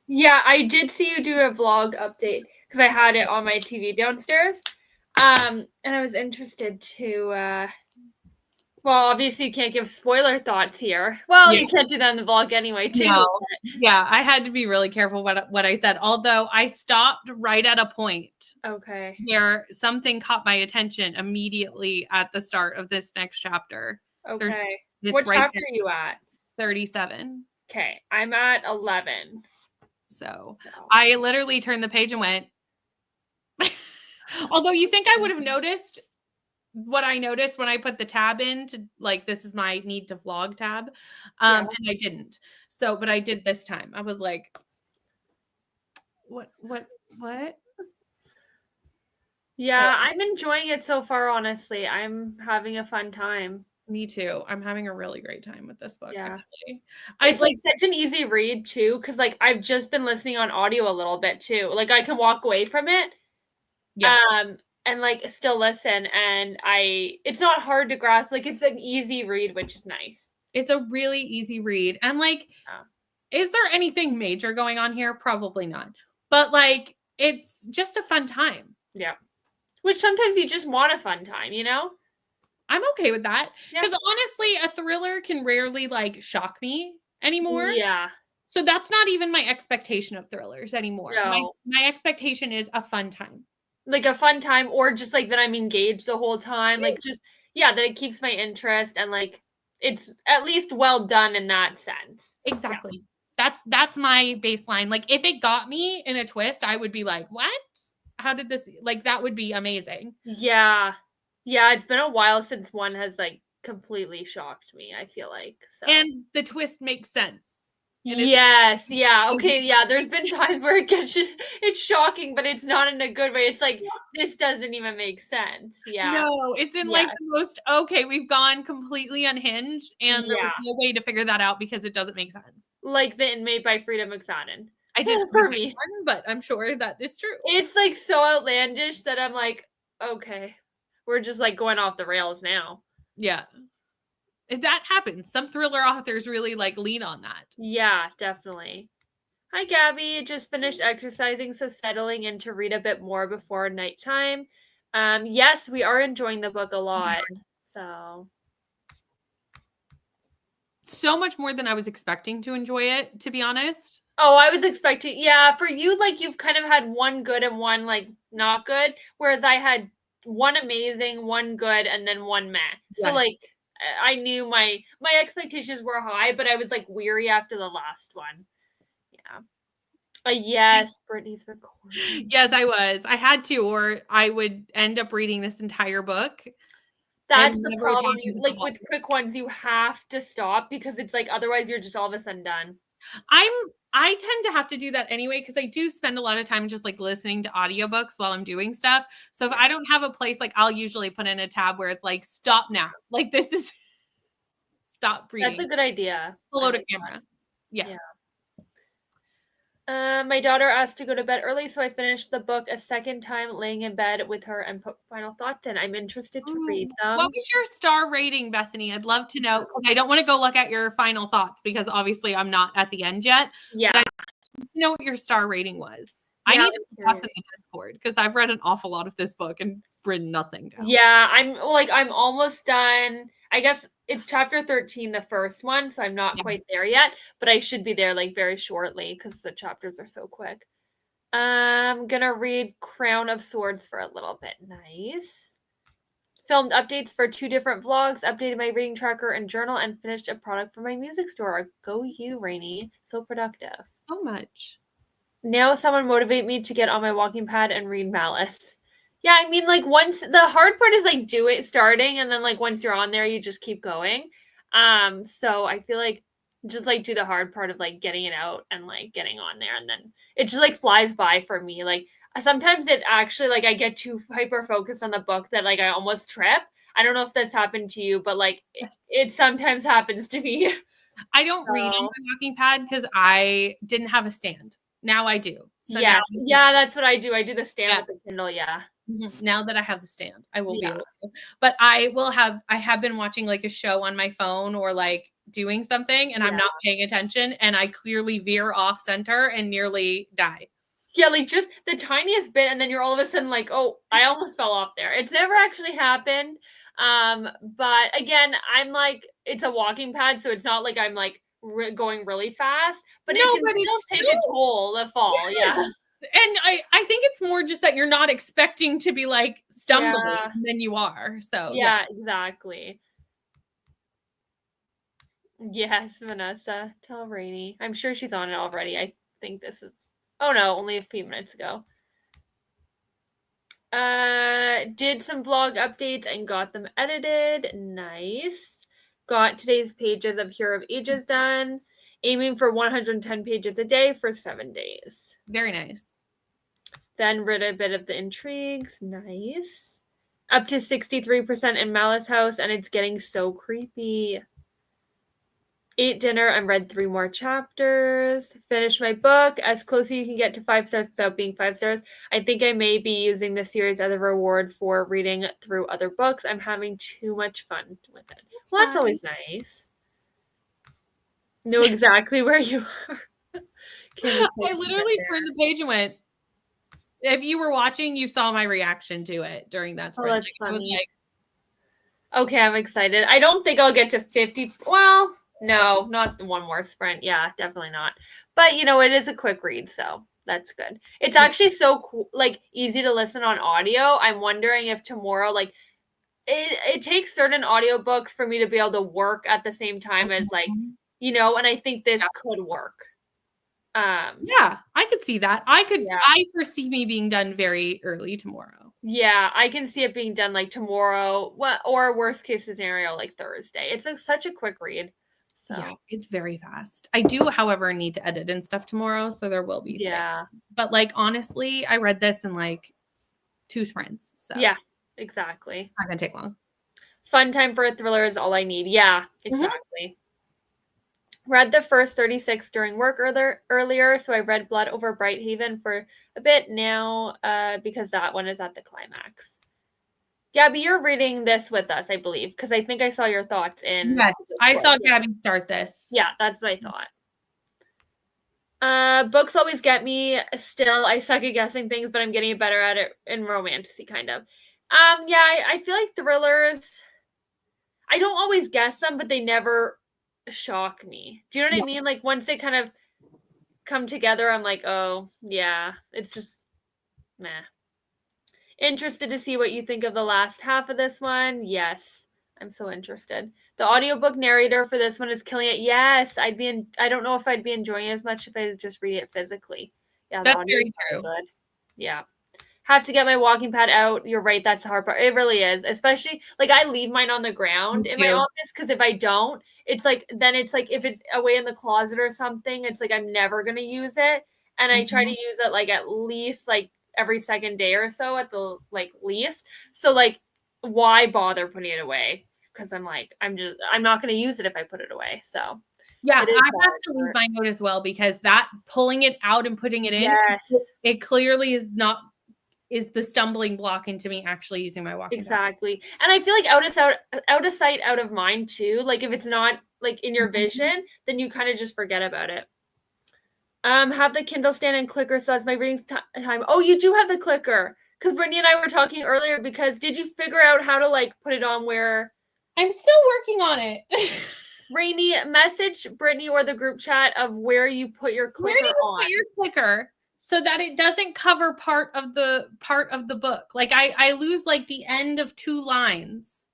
Yeah, I did see you do a vlog update because I had it on my TV downstairs. And I was interested to well, obviously you can't give spoiler thoughts here. Well, Yeah. you can't do that in the vlog anyway, too. No. Yeah, I had to be really careful what I said. Although I stopped right at a point Okay. where something caught my attention immediately at the start of this next chapter. Okay. It's What right chapter there, are you at? 37. Okay, I'm at 11. So I literally turned the page and went. Although you think I would have noticed what I noticed when I put the tab in to like, this is my need to vlog tab. And I didn't. So, but I did this time. I was like, what? Yeah, so, I'm enjoying it so far, honestly. I'm having a fun time. Me too. I'm having a really great time with this book, actually. It's like such an easy read too, because like I've just been listening on audio a little bit too. Like I can walk away from it. Yeah. And like still listen, and it's not hard to grasp. Like it's an easy read, which is nice. It's a really easy read. And like, is there anything major going on here? Probably not. But like, it's just a fun time. Yeah. Which sometimes you just want a fun time, you know? I'm okay with that. Because honestly, a thriller can rarely like shock me anymore. Yeah. So that's not even my expectation of thrillers anymore. No. My expectation is a fun time. Like a fun time, or just like that I'm engaged the whole time. Like just, that it keeps my interest and like it's at least well done in that sense. Exactly. Yeah. That's my baseline. Like if it got me in a twist, I would be like, what? How did this, like, that would be amazing. Yeah. Yeah. It's been a while since one has like completely shocked me, I feel like. So. And the twist makes sense. Yes. Yeah. Okay. Yeah. There's been times where it's shocking, but it's not in a good way. It's like, this doesn't even make sense. Yeah. No, it's in like the most, okay, we've gone completely unhinged and there was no way to figure that out because it doesn't make sense. Like The Inmate by Frida McFadden. I didn't for me, but I'm sure that is true. It's like so outlandish that I'm like, okay, we're just like going off the rails now. Yeah. If that happens, some thriller authors really like lean on that. Yeah, definitely. Hi, Gabby. Just finished exercising, so settling in to read a bit more before nighttime. Yes, we are enjoying the book a lot. So much more than I was expecting to enjoy it, to be honest. Oh, I was expecting, for you, like you've kind of had one good and one like not good, whereas I had one amazing, one good, and then one meh. So like I knew my expectations were high, but I was like weary after the last one. Yeah. Yes, Brittany's recording. Yes, I was. I had to, or I would end up reading this entire book. That's the problem. Like with quick ones, you have to stop because it's like otherwise you're just all of a sudden done. I tend to have to do that anyway because I do spend a lot of time just like listening to audiobooks while I'm doing stuff. So if I don't have a place, like I'll usually put in a tab where it's like, stop now. Like this is stop reading. That's a good idea. Hello to camera. Yeah. My daughter asked to go to bed early, so I finished the book a second time, laying in bed with her and put final thoughts in. I'm interested to read them. What was your star rating, Bethany? I'd love to know. I don't want to go look at your final thoughts because obviously I'm not at the end yet. Yeah. But I know what your star rating was. I need to put thoughts in the Discord because I've read an awful lot of this book and written nothing down. Yeah, I'm almost done. I guess it's chapter 13, the first one, so I'm not quite there yet, but I should be there like very shortly because the chapters are so quick. I'm gonna read Crown of Swords for a little bit. Nice. Filmed updates for 2 different vlogs, updated my reading tracker and journal, and finished a product for my music store. Go you, Rainy. So productive. So much. Now someone motivate me to get on my walking pad and read Malice. Yeah, I mean, like once the hard part is like starting, and then like once you're on there, you just keep going. So I feel like just like do the hard part of like getting it out and like getting on there, and then it just like flies by for me. Like sometimes it actually like I get too hyper focused on the book that like I almost trip. I don't know if that's happened to you, but like it sometimes happens to me. I don't read on my walking pad because I didn't have a stand. Now I do. So yes. now, Yeah, that's what I do. I do the stand yeah. with the Kindle. Yeah. Now that I have the stand, I will be Yeah. able to. But I have been watching like a show on my phone or like doing something and I'm Yeah. not paying attention and I clearly veer off center and nearly die. Yeah, like just the tiniest bit, and then you're all of a sudden like, oh, I almost fell off there. It's never actually happened. But again, I'm like, it's a walking pad, so it's not like I'm like going really fast, but No, it can but still it's take a still, toll, the fall. yes. Yeah. And I think it's more just that you're not expecting to be like stumbling Yeah. and then you are. So yeah. Yeah, exactly. Yes, Vanessa, tell Rainey. I'm sure she's on it already. I think this is, oh no, only a few minutes ago. Did some vlog updates and got them edited. Nice. Got today's pages of Hero of Ages done. Aiming for 110 pages a day for 7 days. Very nice. Then read a bit of the intrigues. Nice. Up to 63% in Malice House, and it's getting so creepy. Ate dinner and read 3 more chapters. Finished my book. As close as you can get to 5 stars without being 5 stars. I think I may be using this series as a reward for reading through other books. I'm having too much fun with it. That's always nice. Know exactly where you are. I literally turned the page and went, if you were watching, you saw my reaction to it during that sprint. Oh, that's funny. I was like, okay, I'm excited. I don't think I'll get to 50. Well, no, not one more sprint. Yeah, definitely not. But it is a quick read, so that's good. It's actually so cool, like easy to listen on audio. I'm wondering if tomorrow, like, it takes certain audiobooks for me to be able to work at the same time as like, and I think this could work. Yeah, I could see that. I foresee me being done very early tomorrow. Yeah, I can see it being done like tomorrow, or worst case scenario, like Thursday. It's like such a quick read. So yeah, it's very fast. I do, however, need to edit and stuff tomorrow, so there will be things. But like honestly, I read this in like 2 sprints. So yeah, exactly. Not gonna take long. Fun time for a thriller is all I need. Yeah, exactly. Read the first 36 during work earlier, so I read Blood over Brighthaven for a bit now because that one is at the climax. Gabby, you're reading this with us, I believe, because I think I saw your thoughts in. Yes, I saw Gabby start this. Yeah, that's what I thought. Books always get me. Still, I suck at guessing things, but I'm getting better at it in romantasy, kind of. Yeah, I feel like thrillers, I don't always guess them, but they never shock me. Do you know what I mean? Like once they kind of come together, I'm like, oh yeah, it's just meh. Interested to see what you think of the last half of this one. Yes, I'm so interested. The audiobook narrator for this one is killing it. Yes, I don't know if I'd be enjoying it as much if I just read it physically. Yeah, that's very true. Good. Yeah. Have to get my walking pad out. You're right. That's the hard part. It really is. Especially like I leave mine on the ground in my office because if I don't, it's like if it's away in the closet or something, it's like I'm never gonna use it. And I try to use it like at least like every second day or so at the like least. So like why bother putting it away? Because I'm like, I'm not gonna use it if I put it away. So yeah, I have to leave my note as well because that pulling it out and putting it in, it clearly is the stumbling block into me actually using my walking pad. And I feel like out of sight, out of mind too. Like if it's not like in your vision, then you kind of just forget about it. Have the Kindle stand and clicker, so that's my reading time. Oh, you do have the clicker. Because Brittany and I were talking earlier because did you figure out how to like put it on where? I'm still working on it. Rainey, message Brittany or the group chat of where you put your clicker on. Where do you put your clicker? So that it doesn't cover part of the book. Like I lose like the end of 2 lines.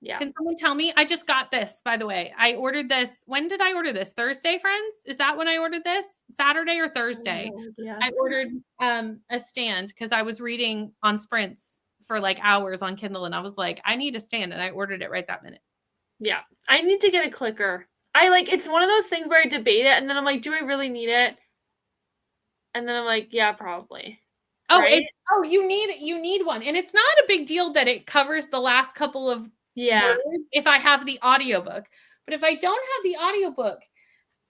Yeah. Can someone tell me? I just got this, by the way. I ordered this. When did I order this? Thursday, friends? Is that when I ordered this? Saturday or Thursday? I ordered a stand because I was reading on sprints for like hours on Kindle and I was like, I need a stand and I ordered it right that minute. Yeah. I need to get a clicker. It's one of those things where I debate it and then I'm like, do I really need it? And then I'm like, yeah, probably. Oh, right? You need one. And it's not a big deal that it covers the last couple of words if I have the audiobook. But if I don't have the audiobook,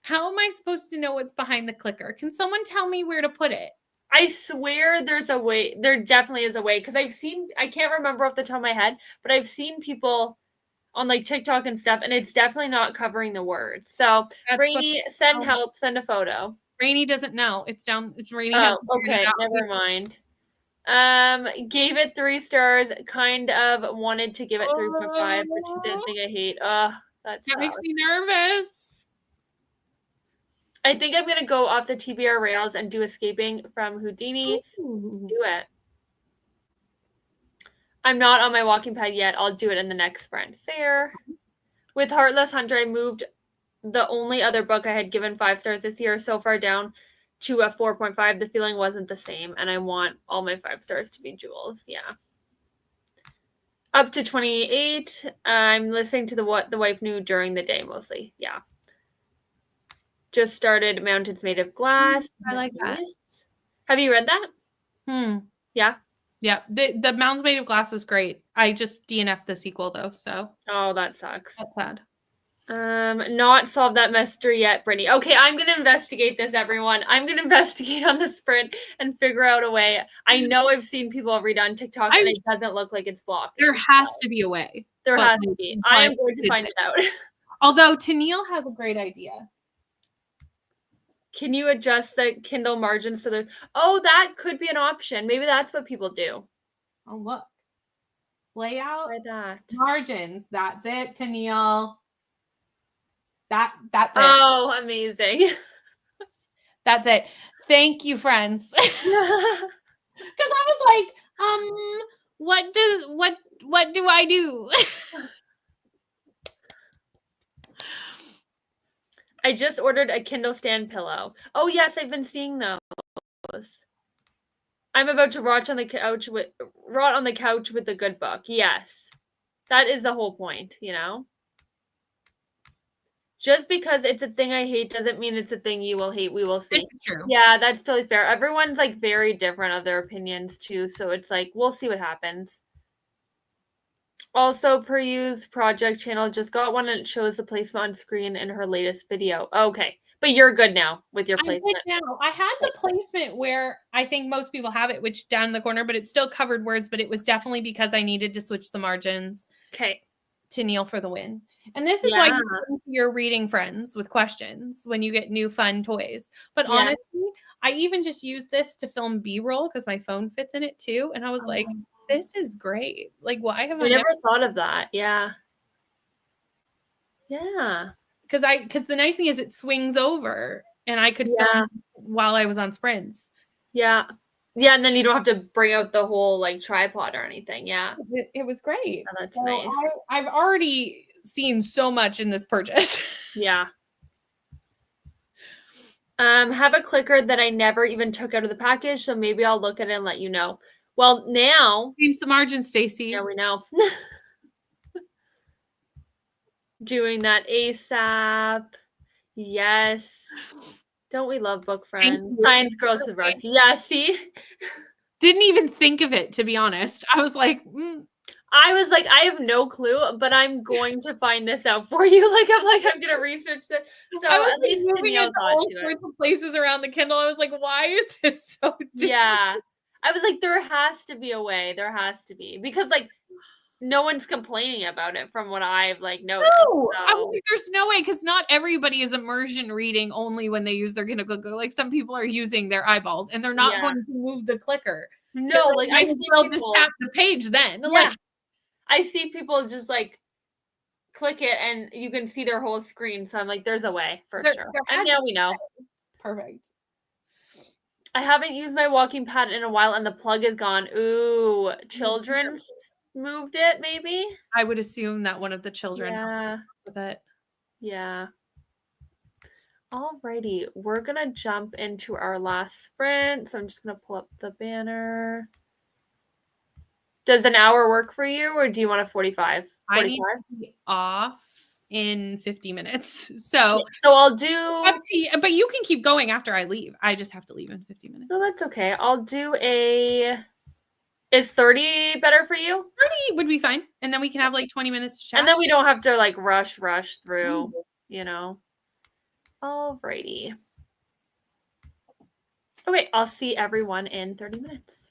how am I supposed to know what's behind the clicker? Can someone tell me where to put it? I swear there's a way. There definitely is a way because I can't remember off the top of my head, but I've seen people on like TikTok and stuff, and it's definitely not covering the words. So, Rainy, send help, send a photo. Rainy doesn't know. It's Rainy has okay, never mind. Gave it 3 stars, kind of wanted to give it 3.5, but she didn't think I hate. That makes me nervous. I think I'm gonna go off the TBR rails and do Escaping from Houdini. Ooh. Do it. I'm not on my walking pad yet. I'll do it in the next sprint. Fair. With Heartless Hunter, I moved the only other book I had given 5 stars this year so far down to a 4.5. The feeling wasn't the same, and I want all my 5 stars to be jewels. Yeah. Up to 28. I'm listening to What the Wife Knew during the day mostly. Yeah. Just started Mountains Made of Glass. I like that. Have you read that? Yeah. Yeah. The Mountains Made of Glass was great. I just DNF'd the sequel though, so. Oh, that sucks. That's sad. Not solved that mystery yet, Brittany. Okay, I'm gonna investigate this, everyone. I'm gonna investigate on the sprint and figure out a way. I know I've seen people read on TikTok and it doesn't look like it's blocked. There has to be a way. There has to be. I am going to find it out. Although Tennille has a great idea. Can you adjust the Kindle margins so there's that could be an option. Maybe that's what people do. Oh, look. Layout. Try that. Margins. That's it, Tennille. That's it. Oh, amazing. That's it. Thank you, friends. Because I was like, what do I do? I just ordered a Kindle stand pillow. Oh yes, I've been seeing those. I'm about to rot on the couch with a good book. Yes. That is the whole point, you know? Just because it's a thing I hate doesn't mean it's a thing you will hate. We will see. It's true. Yeah, that's totally fair. Everyone's like very different of their opinions too, so it's like we'll see what happens. Also, per use project channel just got one and it shows the placement on screen in her latest video. Okay, but you're good now with your placement. I'm good now. I had the placement where I think most people have it, which down in the corner, but it still covered words. But it was definitely because I needed to switch the margins. Okay. Tennille for the win. And this is why you're reading friends with questions when you get new fun toys. But honestly, I even just use this to film B-roll because my phone fits in it too. And I was like, this is great. Like, why have I never thought of that? Yeah. Yeah. Because the nice thing is it swings over and I could film while I was on sprints. Yeah. Yeah, and then you don't have to bring out the whole like tripod or anything. Yeah. It was great. Oh, that's nice. I've already seen so much in this purchase. Yeah. Have a clicker that I never even took out of the package, so maybe I'll look at it and let you know. Well, now change the margin, Stacy. Yeah, we know. Doing that ASAP. Yes. Don't we love book friends? Science girls with us. Yeah, see? Didn't even think of it, to be honest. I was like, I have no clue, but I'm going to find this out for you. I'm gonna research this. So at least Tennille thought to it. Places around the Kindle. I was like, why is this so different? Yeah. I was like, there has to be a way. There has to be. Because like no one's complaining about it from what I've like noticed. No, so. There's no way because not everybody is immersion reading only when they use their Kindle clicker. Like some people are using their eyeballs and they're not going to move the clicker. No, like I see people just tap the page then. Yeah. Like I see people just like click it and you can see their whole screen. So I'm like, there's a way for sure. And now we know. Perfect. I haven't used my walking pad in a while and the plug is gone. Ooh, children's moved it maybe? I would assume that one of the children helped with it. Yeah. Alrighty, we're gonna jump into our last sprint. So I'm just gonna pull up the banner. Does an hour work for you or do you want a 45? 45? I need to be off in 50 minutes. So I'll do up to you, but you can keep going after I leave. I just have to leave in 50 minutes. No, that's okay. I'll do Is 30 better for you? 30 would be fine. And then we can have like 20 minutes to chat. And then we don't have to like rush through, you know. Alrighty. Okay, I'll see everyone in 30 minutes.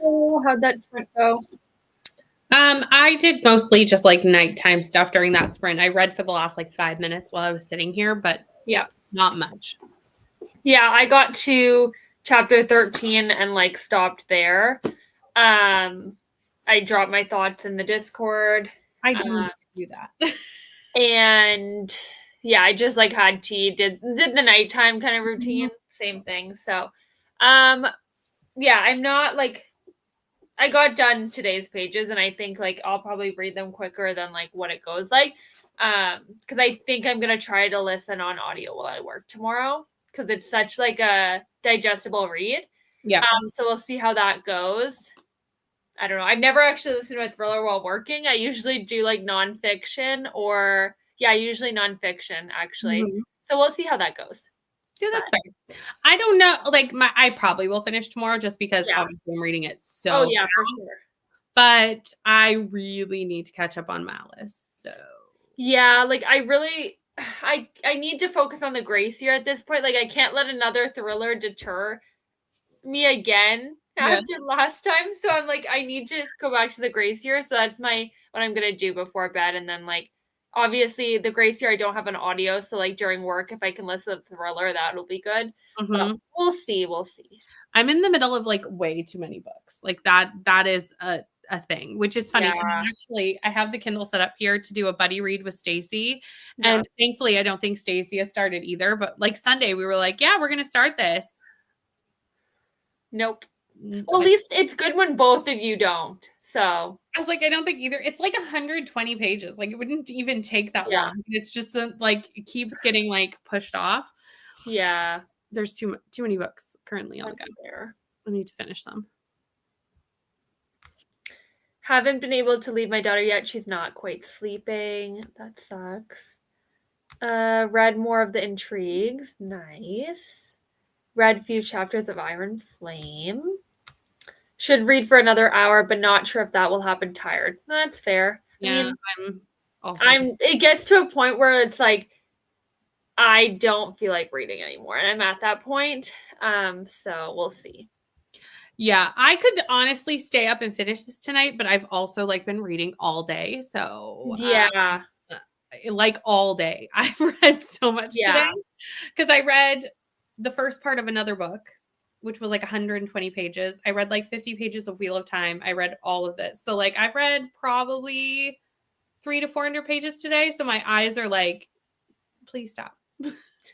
Oh, how'd that sprint go? I did mostly just like nighttime stuff during that sprint. I read for the last like 5 minutes while I was sitting here, but Yeah. not much. Yeah, I got to chapter 13 and like stopped there. I dropped my thoughts in the Discord. I do need to do that. And yeah, I just like had tea, did the nighttime kind of routine, same thing. So yeah, I'm not like I got done today's pages and I think like I'll probably read them quicker than like what it goes like. Because I think I'm gonna try to listen on audio while I work tomorrow because it's such like a digestible read. Yeah. So we'll see how that goes. I don't know. I've never actually listened to a thriller while working. I usually do like nonfiction or usually nonfiction actually. Mhm. So we'll see how that goes. Yeah, that's fair. I don't know. Like I probably will finish tomorrow just because obviously I'm reading it so. Oh yeah, for sure. But I really need to catch up on Malice. So yeah, like I really I need to focus on the Grace year at this point. Like I can't let another thriller deter me again after last time. So I'm like, I need to go back to the Grace year. So that's what I'm gonna do before bed. And then like obviously the Grace year I don't have an audio. So like during work, if I can listen to the thriller, that'll be good. But we'll see. We'll see. I'm in the middle of like way too many books. Like that is a thing, which is funny because actually I have the Kindle set up here to do a buddy read with Stacy. And thankfully I don't think Stacy has started either. But like Sunday we were like, yeah, we're gonna start this. Nope. Well, at least it's good when both of you don't. So I was like, I don't think either. It's like 120 pages. Like it wouldn't even take that long. It's just like it keeps getting like pushed off. Yeah. There's too many books currently on the go. Fair. I need to finish them. Haven't been able to leave my daughter yet. She's not quite sleeping. That sucks. Read more of the Intrigues. Nice. Read a few chapters of Iron Flame. Should read for another hour, but not sure if that will happen tired. That's fair. Yeah, I mean, it gets to a point where it's like I don't feel like reading anymore. And I'm at that point. So we'll see. Yeah, I could honestly stay up and finish this tonight, but I've also like been reading all day. So yeah. Like all day. I've read so much today. Because I read the first part of another book, which was like 120 pages. I read like 50 pages of Wheel of Time. I read all of this. So like I've read probably 300 to 400 pages today. So my eyes are like, please stop.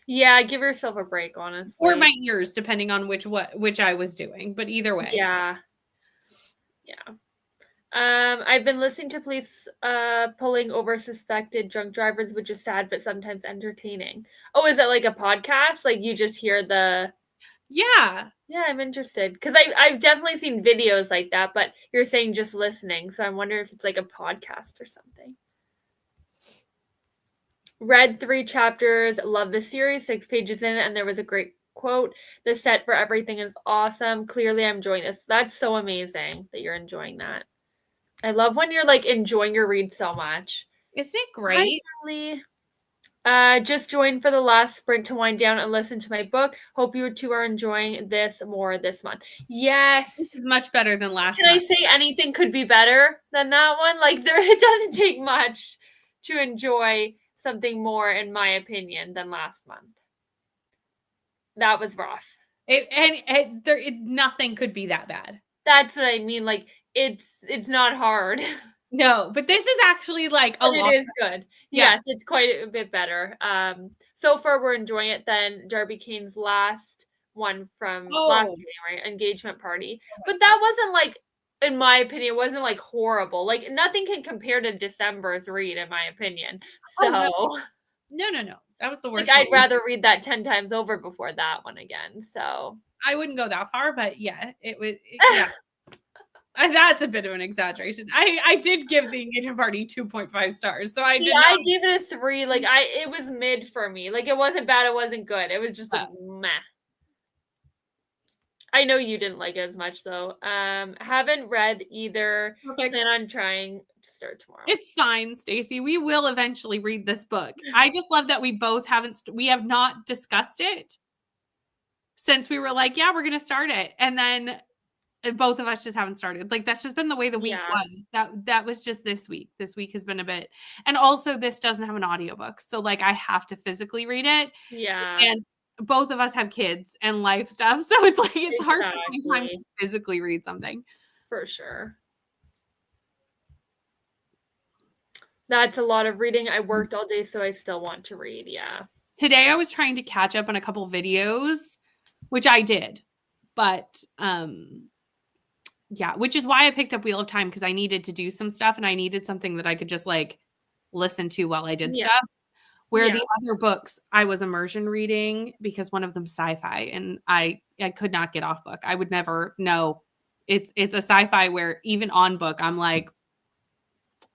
Yeah, give yourself a break, honestly. Or my ears, depending on which I was doing. But either way. Yeah. I've been listening to police pulling over suspected drunk drivers, which is sad but sometimes entertaining. Oh, is that like a podcast? Like you just hear the Yeah, I'm interested because I've definitely seen videos like that, but you're saying just listening, so I'm wondering if it's like a podcast or something. Read 3 chapters, love the series, 6 pages in, and there was a great quote. The set for everything is awesome. Clearly I'm enjoying this. That's so amazing that you're enjoying that. I love when you're like enjoying your read so much. Isn't it great? Hi, just joined for the last sprint to wind down and listen to my book. Hope you two are enjoying this more this month. Yes. This is much better than last month. Can I say anything could be better than that one? Like it doesn't take much to enjoy something more, in my opinion, than last month. That was rough. Nothing could be that bad. That's what I mean. Like it's not hard. No, but this is actually like a lot. It is good. Yeah. Yes, it's quite a bit better. So far we're enjoying it than Darby Kane's last one from last January, Engagement Party. But that wasn't like, in my opinion, it wasn't like horrible. Like nothing can compare to December's read, in my opinion. So no. That was the worst. Like I'd rather read that 10 times over before that one again. So I wouldn't go that far, but yeah, it was. Yeah. That's a bit of an exaggeration. I did give the Engagement Party 2.5 stars. So I gave it a 3. Like it was mid for me. Like it wasn't bad, it wasn't good. It was just like meh. I know you didn't like it as much though. Haven't read either. Perfect. Plan on trying to start tomorrow. It's fine, Stacey. We will eventually read this book. I just love that we both we have not discussed it since we were like, yeah, we're gonna start it. And then And both of us just haven't started. Like, that's just been the way the week Yeah. was. That was just this week. This week has been a bit. And also this doesn't have an audiobook. So like I have to physically read it. Yeah. And both of us have kids and life stuff. So it's like it's hard to find time Exactly. to physically read something. For sure. That's a lot of reading. I worked all day, so I still want to read. Yeah. Today I was trying to catch up on a couple videos, which I did. But yeah, which is why I picked up Wheel of Time, because I needed to do some stuff and I needed something that I could just like listen to while I did Yeah. stuff. Where Yeah. the other books I was immersion reading, because one of them sci-fi, and I could not get off book. I would never know. It's a sci-fi where even on book I'm like,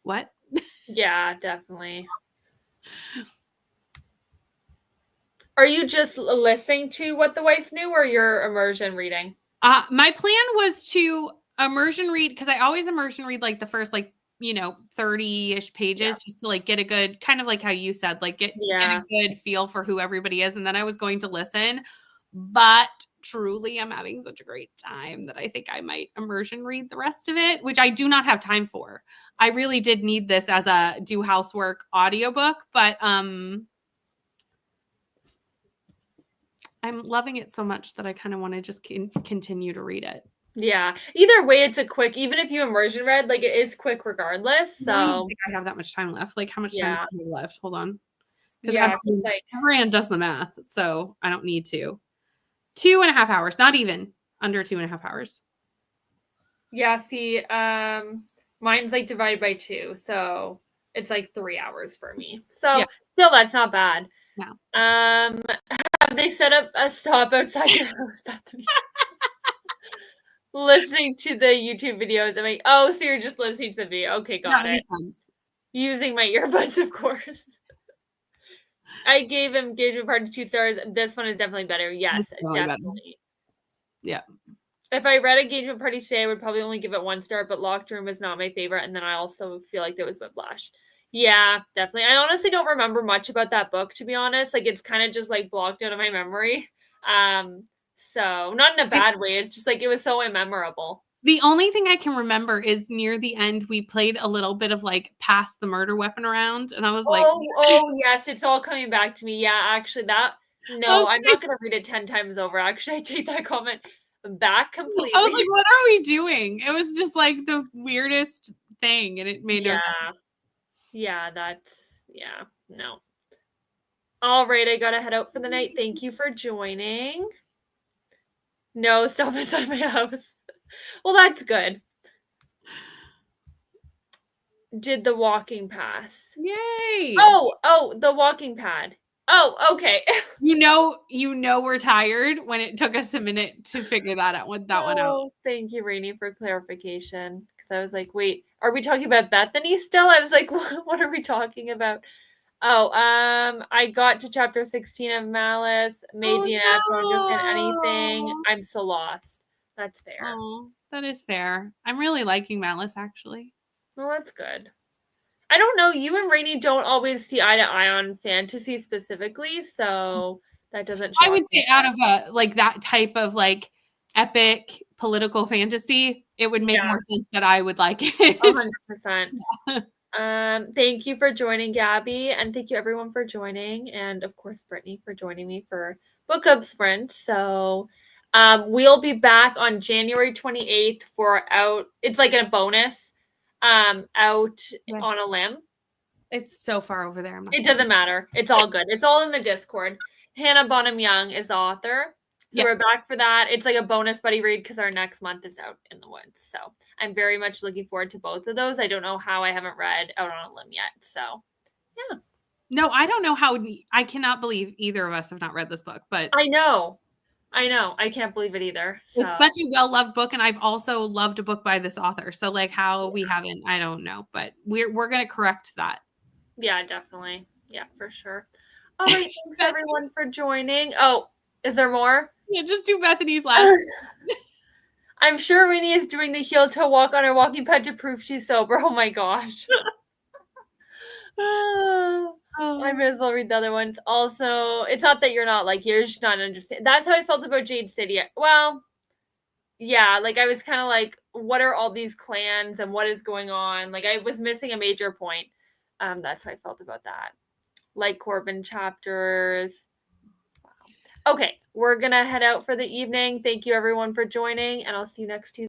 what? Yeah, definitely. Are you just listening to What the Wife Knew, or you're immersion reading? My plan was to immersion read, because I always immersion read like the first 30-ish pages, just to like get a good, kind of like how you said, like get a good feel for who everybody is. And then I was going to listen. But truly, I'm having such a great time that I think I might immersion read the rest of it, which I do not have time for. I really did need this as a do housework audiobook, but I'm loving it so much that I kind of want to just continue to read it. Yeah. Either way, it's a quick, even if you immersion read, like it is quick regardless. So I don't think I have that much time left. Like, how much time do I have left? Hold on. Because Rand does the math, so I don't need to. 2.5 hours, not even under 2.5 hours. Yeah, see, mine's like divided by 2, so it's like 3 hours for me. So still, that's not bad. No. Have they set up a stop outside your house, Bethany? Listening to the YouTube videos. I'm like, oh, so you're just listening to the video. Okay, got it. Using my earbuds, of course. I gave Engagement Party 2 stars. This one is definitely better. Yes, definitely. Yeah. If I read Engagement Party today, I would probably only give it 1 star, but Locked Room is not my favorite. And then I also feel like there was Whiplash. Yeah, definitely. I honestly don't remember much about that book, to be honest. Like, it's kind of just like blocked out of my memory. So not in a bad way. It's just like it was so immemorable. The only thing I can remember is near the end, we played a little bit of like pass the murder weapon around. And I was like, oh, yes, it's all coming back to me. Yeah, actually, I'm not going to read it 10 times over. Actually, I take that comment back completely. I was like, what are we doing? It was just like the weirdest thing. And it made no sense. Yeah, no. All right, I got to head out for the night. Thank you for joining. No, stop inside my house. Well, that's good. Did the walking pass. Yay. Oh, the walking pad. Oh, okay. You know we're tired when it took us a minute to figure that out. One out. Oh, thank you, Rainey, for clarification. Because I was like, wait, are we talking about Bethany still? I was like, what are we talking about? Oh, I got to chapter 16 of Malice. Made DNF, don't understand anything. I'm so lost. That's fair. Oh, that is fair. I'm really liking Malice, actually. Well, that's good. I don't know. You and Rainey don't always see eye to eye on fantasy specifically, so that doesn't. I would say out of that type of like epic political fantasy, it would make more sense that I would like it. 100%. Thank you for joining, Gabby, and thank you everyone for joining, and of course Brittany for joining me for Book Club Sprint. So we'll be back on January 28th for out. It's like a bonus out on a limb. It's so far over there. It doesn't matter. It's all good. It's all in the Discord. Hannah Bonham Young is the author. So we're back for that. It's like a bonus buddy read because our next month is Out in the Woods. So I'm very much looking forward to both of those. I don't know how I haven't read Out on a Limb yet. So yeah. No, I don't know how. I cannot believe either of us have not read this book, but I know. I can't believe it either. So. It's such a well-loved book, and I've also loved a book by this author. So like how we haven't, I don't know, but we're going to correct that. Yeah, definitely. Yeah, for sure. All right, thanks everyone for joining. Oh, is there more? Yeah, just do Bethany's last. I'm sure Winnie is doing the heel toe walk on her walking pad to prove she's sober. Oh my gosh. I may as well read the other ones. Also, it's not that you're not like, you're just not understanding. That's how I felt about Jade City. Well, yeah, like I was kind of like, what are all these clans and what is going on? Like I was missing a major point. That's how I felt about that. Like Corbin chapters. Wow. Okay, we're gonna head out for the evening. Thank you everyone for joining, and I'll see you next Tuesday.